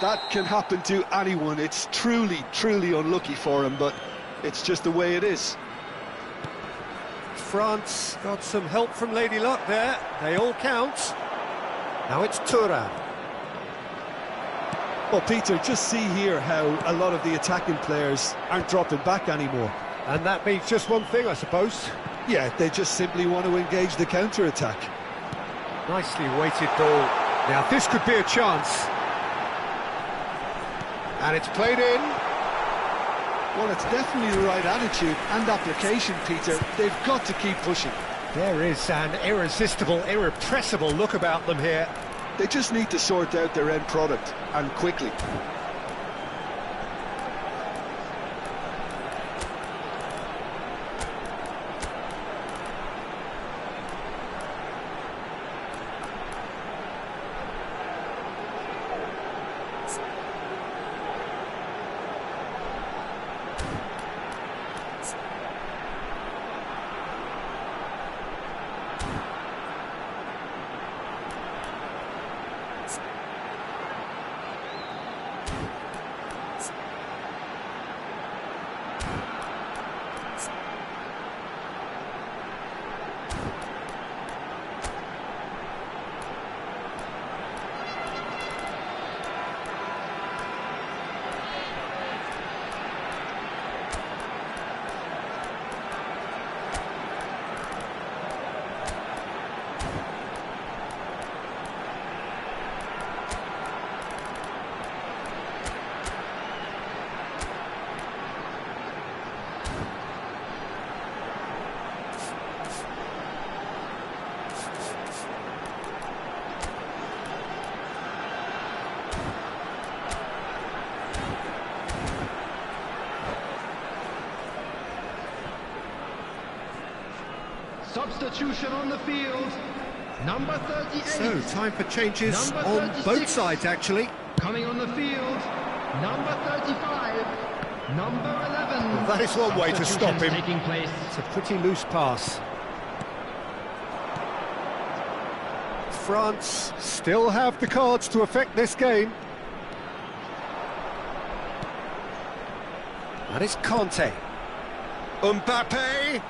That can happen to anyone. It's truly, truly unlucky for him, but it's just the way it is. France got some help from Lady Luck there. They all count. Now it's Thuram. Well, Peter, just see here how a lot of the attacking players aren't dropping back anymore. And that means just one thing, I suppose. Yeah, they just simply want to engage the counter-attack. Nicely weighted goal. Now this could be a chance. And it's played in. Well, it's definitely the right attitude and application, Peter. They've got to keep pushing. There is an irresistible, irrepressible look about them here. They just need to sort out their end product, and quickly. Substitution on the field. Number 38. So, time for changes Number on 36. both sides, actually. Coming on the field. Number 35. Number 11. Well, that is one way to stop him. Taking place. It's a pretty loose pass. France still have the cards to affect this game. That is Conte. Mbappe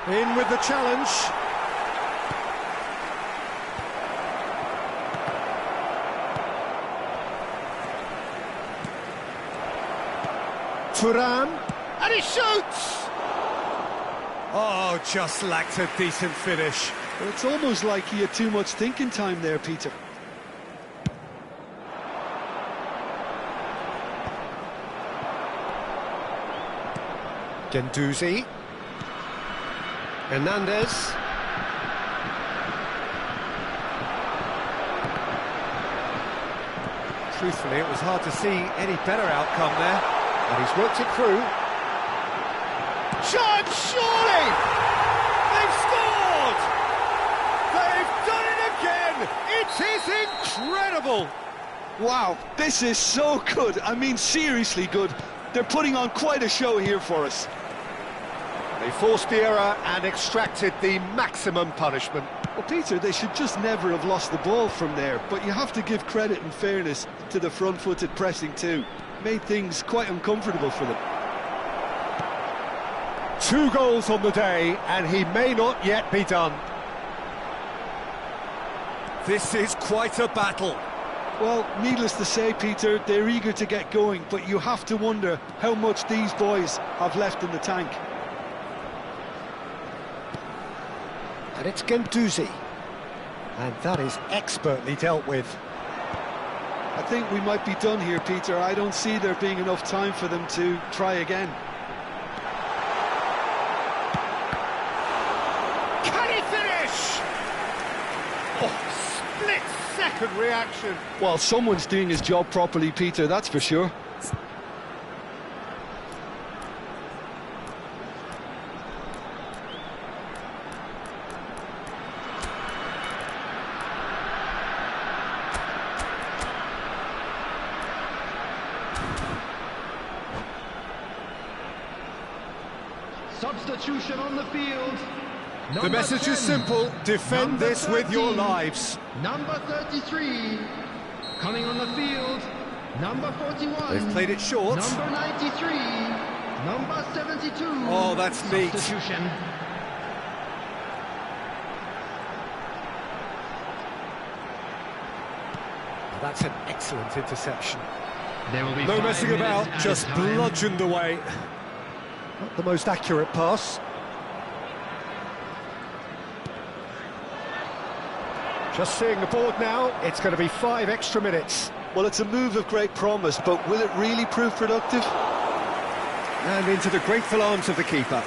in with the challenge. Thuram, and he shoots! Oh, just lacked a decent finish. But it's almost like he had too much thinking time there, Peter. Gendouzi. Hernandez. Truthfully, it was hard to see any better outcome there, but he's worked it through. Shot, surely! They've scored! They've done it again! It is incredible! Wow, this is so good. I mean, seriously good. They're putting on quite a show here for us. They forced the error and extracted the maximum punishment. Well, Peter, they should just never have lost the ball from there, but you have to give credit and fairness to the front-footed pressing too. Made things quite uncomfortable for them. 2 goals on the day, and he may not yet be done. This is quite a battle. Well, needless to say, Peter, they're eager to get going, but you have to wonder how much these boys have left in the tank. And it's Gendouzi. And that is expertly dealt with. I think we might be done here, Peter. I don't see there being enough time for them to try again. Can he finish? Oh, split-second reaction. Well, someone's doing his job properly, Peter, that's for sure. Substitution on the field. The message is simple: defend this with your lives. Number 33, coming on the field. Number 41. They've played it short. Number 93. Number 72. Oh, that's neat. Substitution. That's an excellent interception. There will be No 5 messing about, minutes just added time. bludgeoned away. Not the most accurate pass. Just seeing the board now, it's going to be 5 extra minutes. Well, it's a move of great promise, but will it really prove productive? And into the grateful arms of the keeper.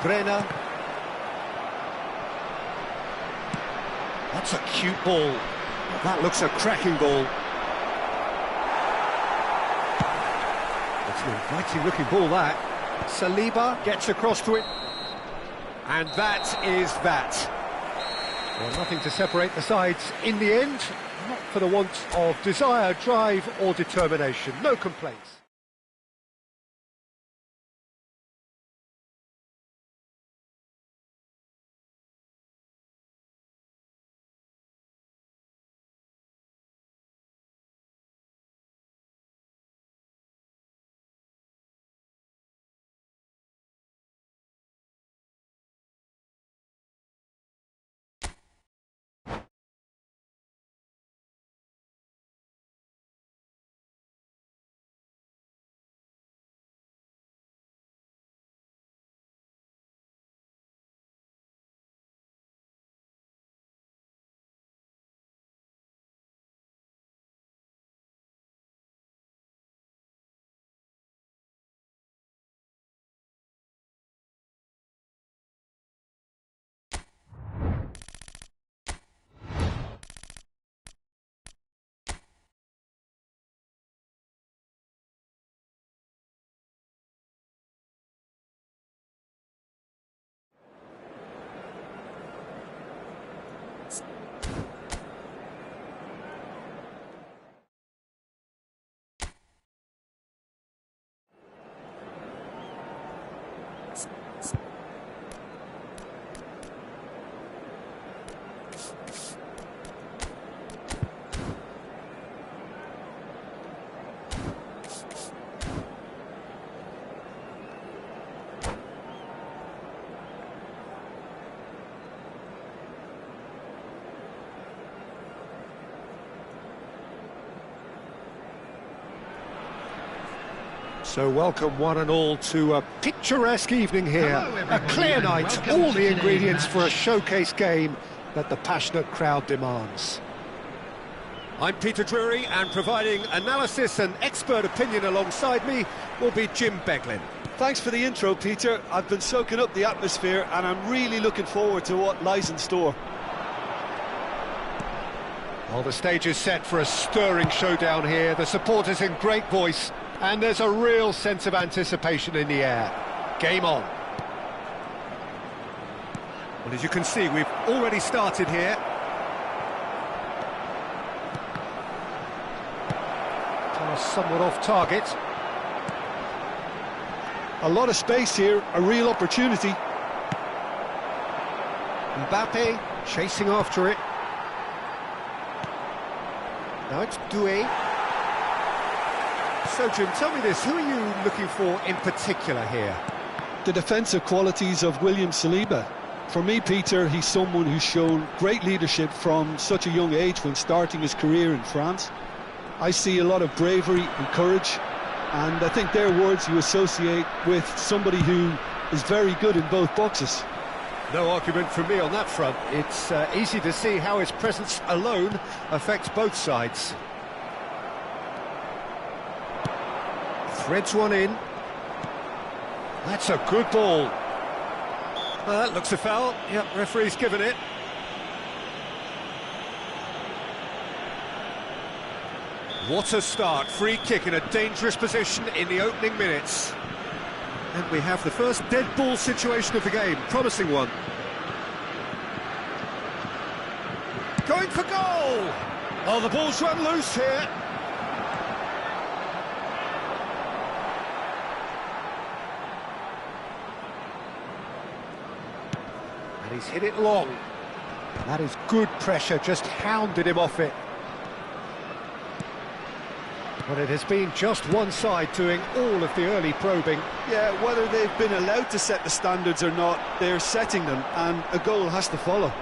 Brenner. That's a cute ball. That looks a cracking ball. It's an inviting looking ball, that. Saliba gets across to it. And that is that. Well, nothing to separate the sides in the end. Not for the want of desire, drive or determination. No complaints. So welcome one and all to a picturesque evening here. Hello, A everybody, clear and night, welcome all to the today's ingredients for a match. showcase game that the passionate crowd demands. I'm Peter Drury, and providing analysis and expert opinion alongside me will be Jim Beglin. Thanks for the intro, Peter. I've been soaking up the atmosphere, and I'm really looking forward to what lies in store. Well, the stage is set for a stirring showdown here. The supporters in great voice, and there's a real sense of anticipation in the air. Game on. Well, as you can see, we've already started here. Pass somewhat off target. A lot of space here, a real opportunity. Mbappe chasing after it. Now it's Doué. So, Jim, tell me this, who are you looking for in particular here? The defensive qualities of William Saliba. For me, Peter, he's someone who's shown great leadership from such a young age when starting his career in France. I see a lot of bravery and courage, and I think they're words you associate with somebody who is very good in both boxes. No argument from me on that front. It's easy to see how his presence alone affects both sides. Threads one in. That's a good ball. Well, that looks a foul. Yep, referee's given it. What a start. Free kick in a dangerous position in the opening minutes. And we have the first dead ball situation of the game. Promising one. Going for goal! Oh, the ball's run loose here. And he's hit it long. That is good pressure, just hounded him off it. But it has been just one side doing all of the early probing. Yeah, whether they've been allowed to set the standards or not, they're setting them, and a goal has to follow.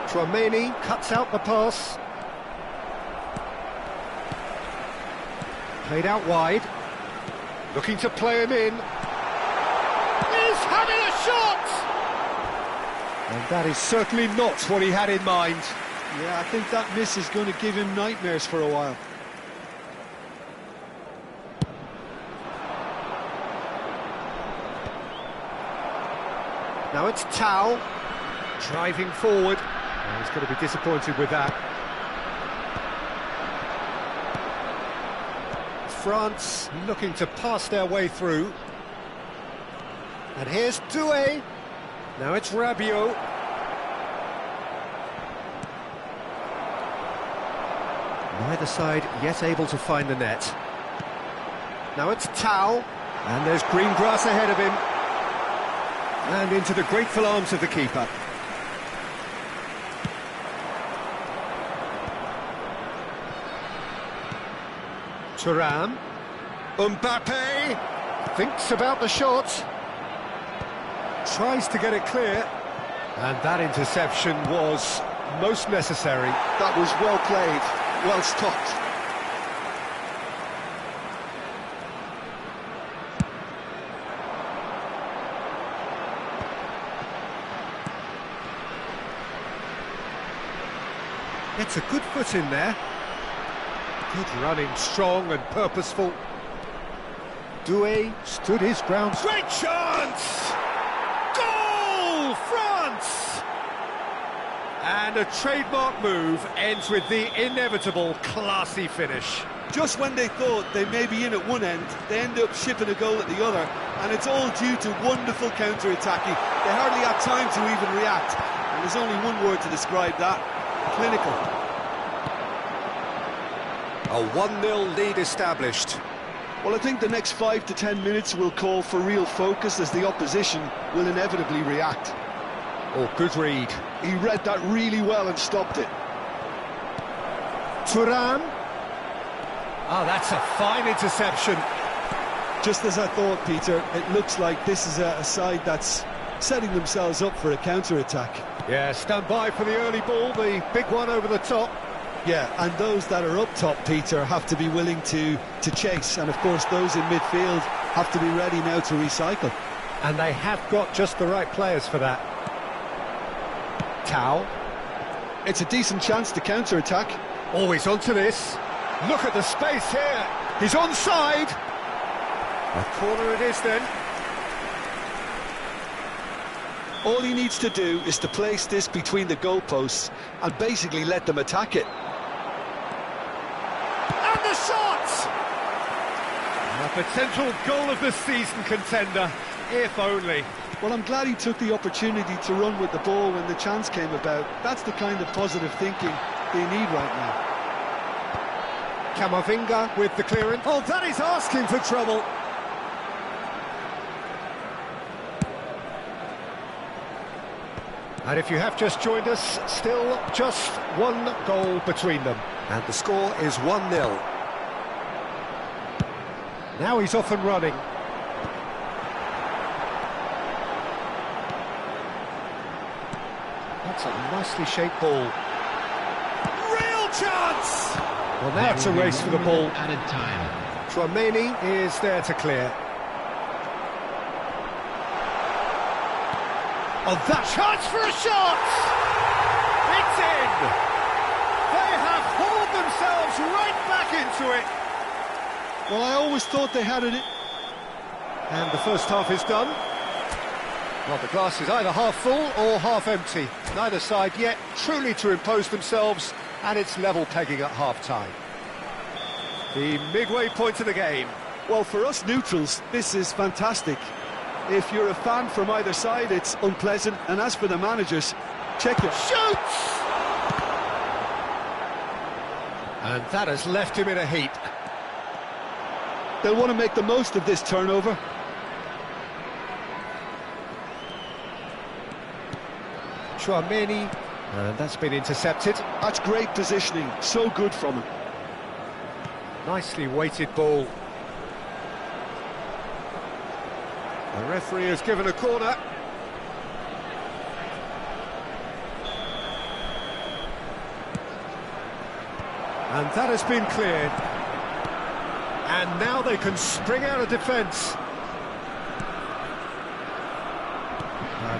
Tchouaméni cuts out the pass. Played out wide. Looking to play him in. He's having a shot! And that is certainly not what he had in mind. Yeah, I think that miss is going to give him nightmares for a while. Now it's Tau, driving forward. Oh, he's going to be disappointed with that. France looking to pass their way through. And here's Doué. Now it's Rabiot. Neither side yet able to find the net. Now it's Tau, and there's green grass ahead of him. And into the grateful arms of the keeper. Thuram. Mbappe thinks about the shot. Tries to get it clear. And that interception was most necessary. That was well played, well stopped. Gets a good foot in there. Good running, strong and purposeful. Doué stood his ground. Great chance! Goal, France! And a trademark move ends with the inevitable classy finish. Just when they thought they may be in at one end, they end up shipping a goal at the other, and it's all due to wonderful counter-attacking. They hardly had time to even react, and there's only one word to describe that: clinical. A 1-0 lead established. Well, I think the next 5 to 10 minutes will call for real focus, as the opposition will inevitably react. Oh, good read. He read that really well and stopped it. Thuram. Oh, that's a fine interception. Just as I thought, Peter, it looks like this is a side that's setting themselves up for a counter-attack. Yeah, stand by for the early ball, the big one over the top. Yeah, and those that are up top, Peter, have to be willing to chase. And, of course, those in midfield have to be ready now to recycle. And they have got just the right players for that. Tau. It's a decent chance to counter-attack. Always onto this. Look at the space here. He's onside. A corner it is then. All he needs to do is to place this between the goalposts and basically let them attack it. And the shot! A potential goal of the season contender, if only. Well, I'm glad he took the opportunity to run with the ball when the chance came about. That's the kind of positive thinking they need right now. Camavinga with the clearance. Oh, that is asking for trouble. And if you have just joined us, still just one goal between them. And the score is 1-0. Now he's off and running. That's a nicely shaped ball. Real chance! Well, now it's a race for the ball. Added time. Tchouaméni is there to clear. Oh, that chance for a shot! It's in! They have hauled themselves right back into it. Well, I always thought they had it. And the first half is done. Well, the glass is either half full or half empty. Neither side yet truly to impose themselves, and it's level pegging at half-time. The midway point of the game. Well, for us neutrals, this is fantastic. If you're a fan from either side, it's unpleasant. And as for the managers, check your... Shoots! And that has left him in a heap. They'll want to make the most of this turnover. Chouameni, and that's been intercepted. That's great positioning, so good from him. Nicely weighted ball. The referee has given a corner. And that has been cleared. And now they can spring out of defence.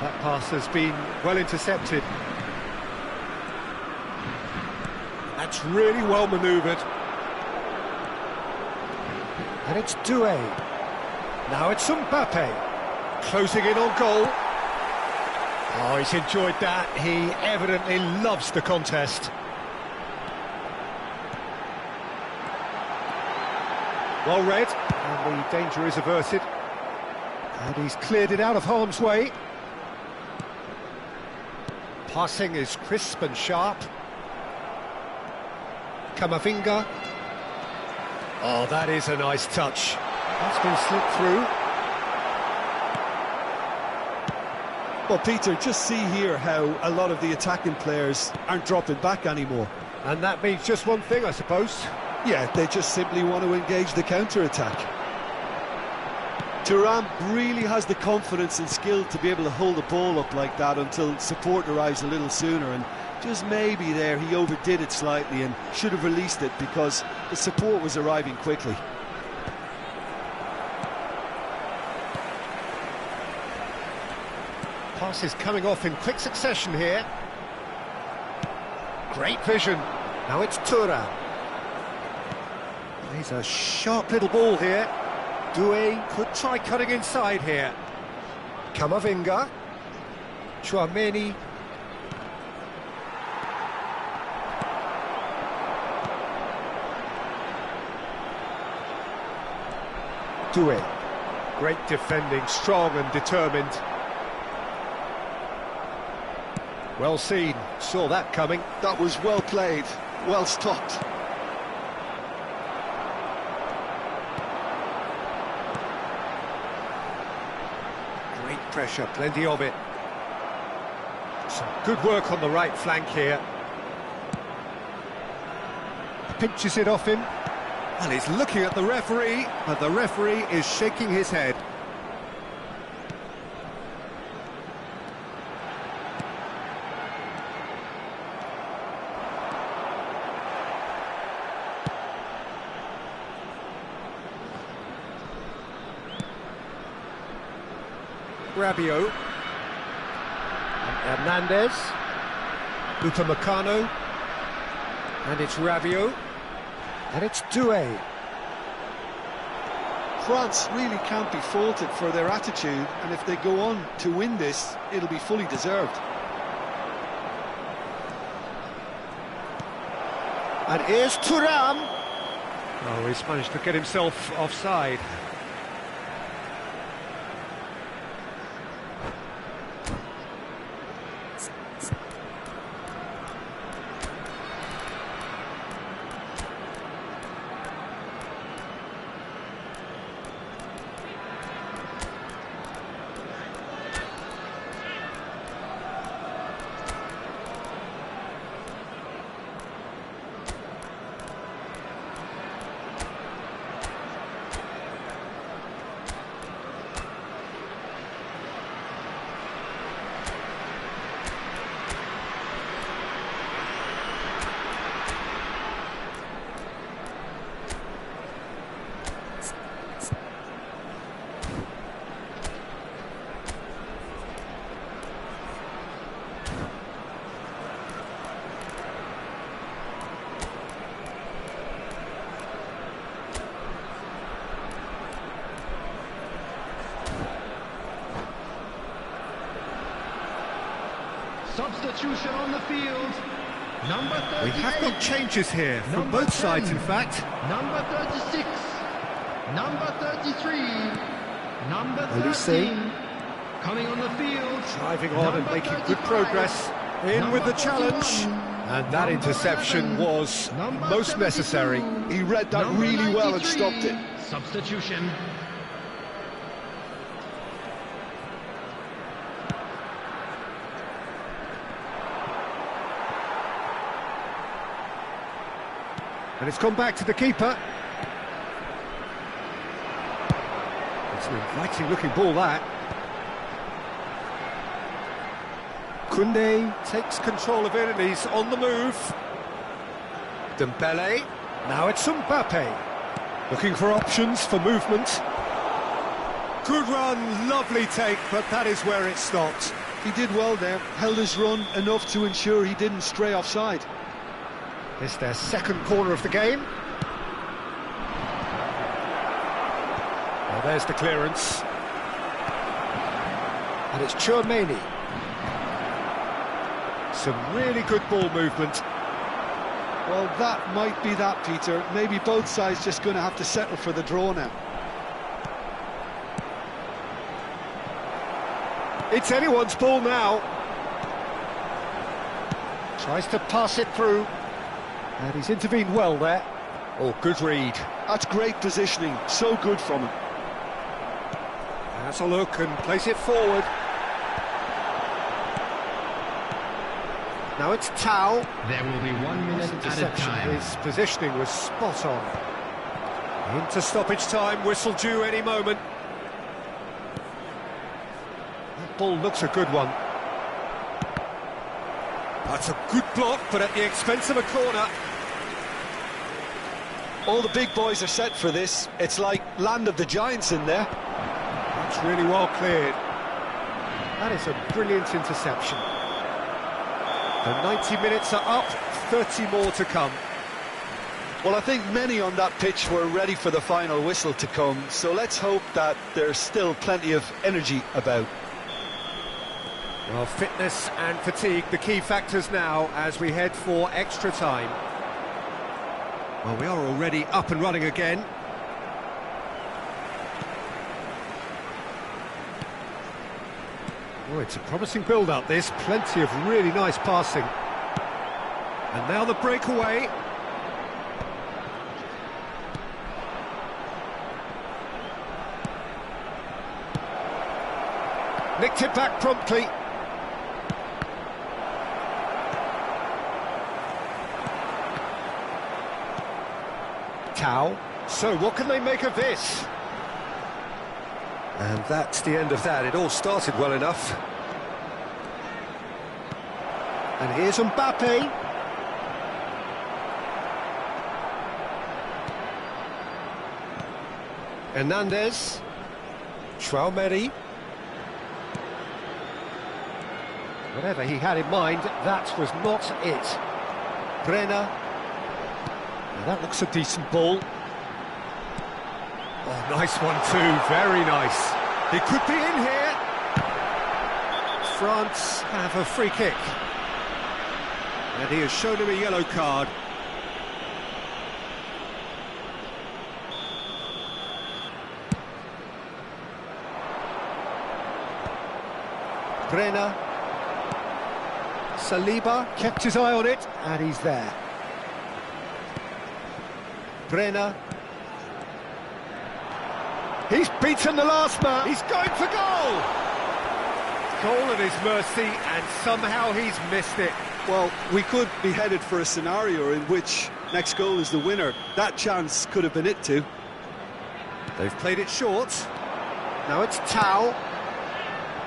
That pass has been well intercepted. That's really well manoeuvred. And it's Doué. Now it's Mbappe. Closing in on goal. Oh, he's enjoyed that. He evidently loves the contest. Well read, and the danger is averted. And he's cleared it out of harm's way. Passing is crisp and sharp. Camavinga. Oh, that is a nice touch. That's been slipped through. Well, Peter, just see here how a lot of the attacking players aren't dropping back anymore. And that means just one thing, I suppose. Yeah, they just simply want to engage the counter-attack. Thuram really has the confidence and skill to be able to hold the ball up like that until support arrives a little sooner, and just maybe there he overdid it slightly and should have released it because the support was arriving quickly. Pass is coming off in quick succession here. Great vision. Now it's Thuram. He's a sharp little ball here. Doué could try cutting inside here. Camavinga. Chouameni. Doué. Great defending, strong and determined. Well seen, saw that coming. That was well played, well stopped. Great pressure, plenty of it. Some good work on the right flank here. Pinches it off him. And he's looking at the referee, but the referee is shaking his head. Rabiot. And Hernandez. Upamecano. And it's Rabiot. And it's Doué. France really can't be faulted for their attitude, and if they go on to win this, it'll be fully deserved. And here's Thuram. Oh, he's managed to get himself offside. Substitution on the field. Number 38. We have got changes here from both sides, in fact. Number 36. Number 33. Number Olise. 13. Coming on the field. Driving on and making good progress. In with the challenge. And that interception was most necessary. He read that really well and stopped it. Substitution. And it's gone back to the keeper. It's an inviting looking ball, that. Koundé takes control of it and he's on the move. Dembele. Now it's Mbappe. Looking for options for movement. Good run, lovely take, but that is where it stopped. He did well there, held his run enough to ensure he didn't stray offside. It's their second corner of the game. Well, there's the clearance. And it's Chouameni. Some really good ball movement. Well, that might be that, Peter. Maybe both sides just going to have to settle for the draw now. It's anyone's ball now. Tries to pass it through. And he's intervened well there. Oh, good read. That's great positioning. So good from him. That's a look and place it forward. Now it's Tao. There will be 1 minute at a time. His positioning was spot on. Into stoppage time, whistle due any moment. That ball looks a good one. That's a good block, but at the expense of a corner. All the big boys are set for this. It's like land of the giants in there. That's really well cleared. That is a brilliant interception. The 90 minutes are up, 30 more to come. Well, I think many on that pitch were ready for the final whistle to come, so let's hope that there's still plenty of energy about. Well, fitness and fatigue, the key factors now as we head for extra time. Well, we are already up and running again. Oh, it's a promising build-up, this. Plenty of really nice passing. And now the breakaway. Nicked it back promptly. Tao. So, what can they make of this? And that's the end of that. It all started well enough. And here's Mbappe. Hernandez. Chouameni. Whatever he had in mind, that was not it. Brenner. Now that looks a decent ball. Oh, nice one too, very nice. It could be in here. France have a free kick. And he has shown him a yellow card. Brenner. Saliba kept his eye on it, and he's there. Brenner. He's beaten the last man. He's going for goal. Goal at his mercy, and somehow he's missed it. Well, we could be headed for a scenario in which next goal is the winner. That chance could have been it too. They've played it short. Now it's Tao.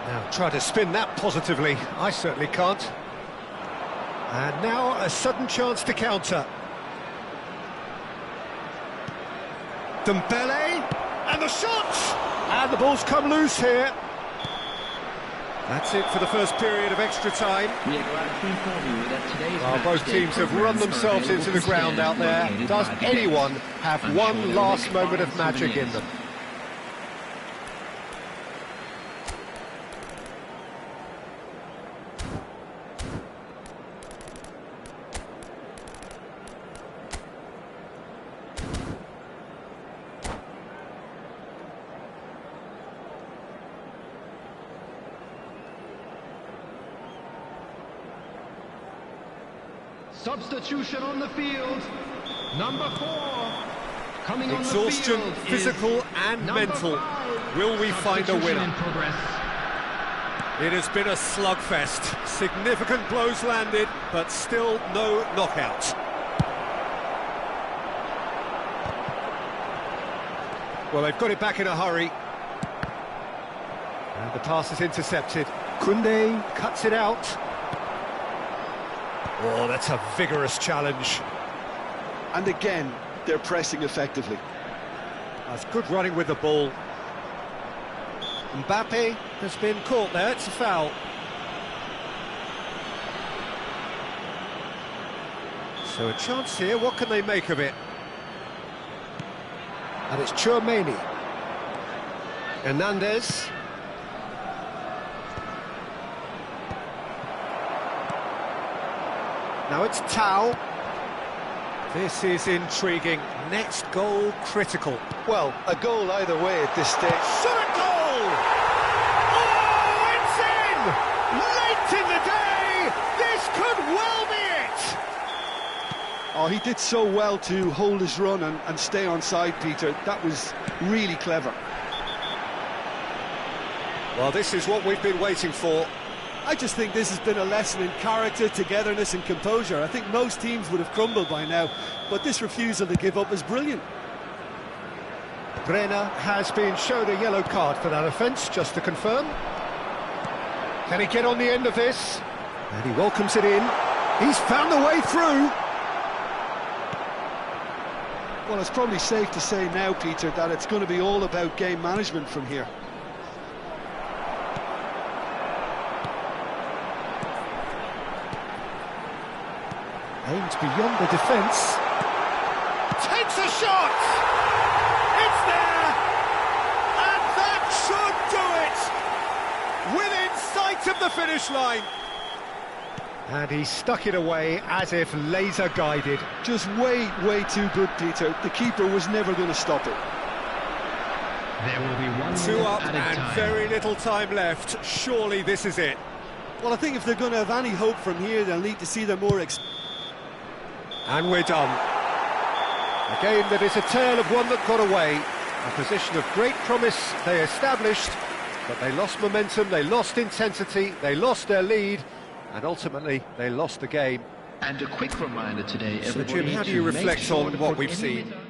Now try to spin that positively. I certainly can't. And now a sudden chance to counter. Dembele. And the shot! And the ball's come loose here. That's it for the first period of extra time. Well, both teams have run themselves into the ground out there. Does anyone have one last moment of magic in them? Substitution on the field. Number 4 coming on the field. Exhaustion, physical and mental. Will we find a winner? It has been a slugfest. Significant blows landed, but still no knockout. Well, they've got it back in a hurry. And the pass is intercepted. Koundé cuts it out. Oh, that's a vigorous challenge. And again, they're pressing effectively. That's good running with the ball. Mbappe has been caught there, it's a foul. So a chance here, what can they make of it? And it's Tchouaméni. Hernandez. Now it's Tau. This is intriguing. Next goal critical. Well, a goal either way at this stage. Shot a goal! Oh, it's in! Late in the day! This could well be it! Oh, he did so well to hold his run and stay on side, Peter. That was really clever. Well, this is what we've been waiting for. I just think this has been a lesson in character, togetherness and composure. I think most teams would have crumbled by now, but this refusal to give up is brilliant. Brenner has been shown a yellow card for that offence, just to confirm. Can he get on the end of this? And he welcomes it in. He's found the way through. Well, it's probably safe to say now, Peter, that it's going to be all about game management from here. Aimed beyond the defence. Takes a shot! It's there! And that should do it! Within sight of the finish line. And he stuck it away as if laser guided. Just way too good, Peter. The keeper was never going to stop it. There will be one Two minute up added and time. very little time left. Surely this is it. Well, I think if they're going to have any hope from here, they'll need to see their more... And we're done. A game that is a tale of one that got away. A position of great promise they established, but they lost momentum, they lost intensity, they lost their lead, and ultimately they lost the game. And a quick reminder today, So everybody, Jim, how do to you make reflect sure on to what put we've any seen? return-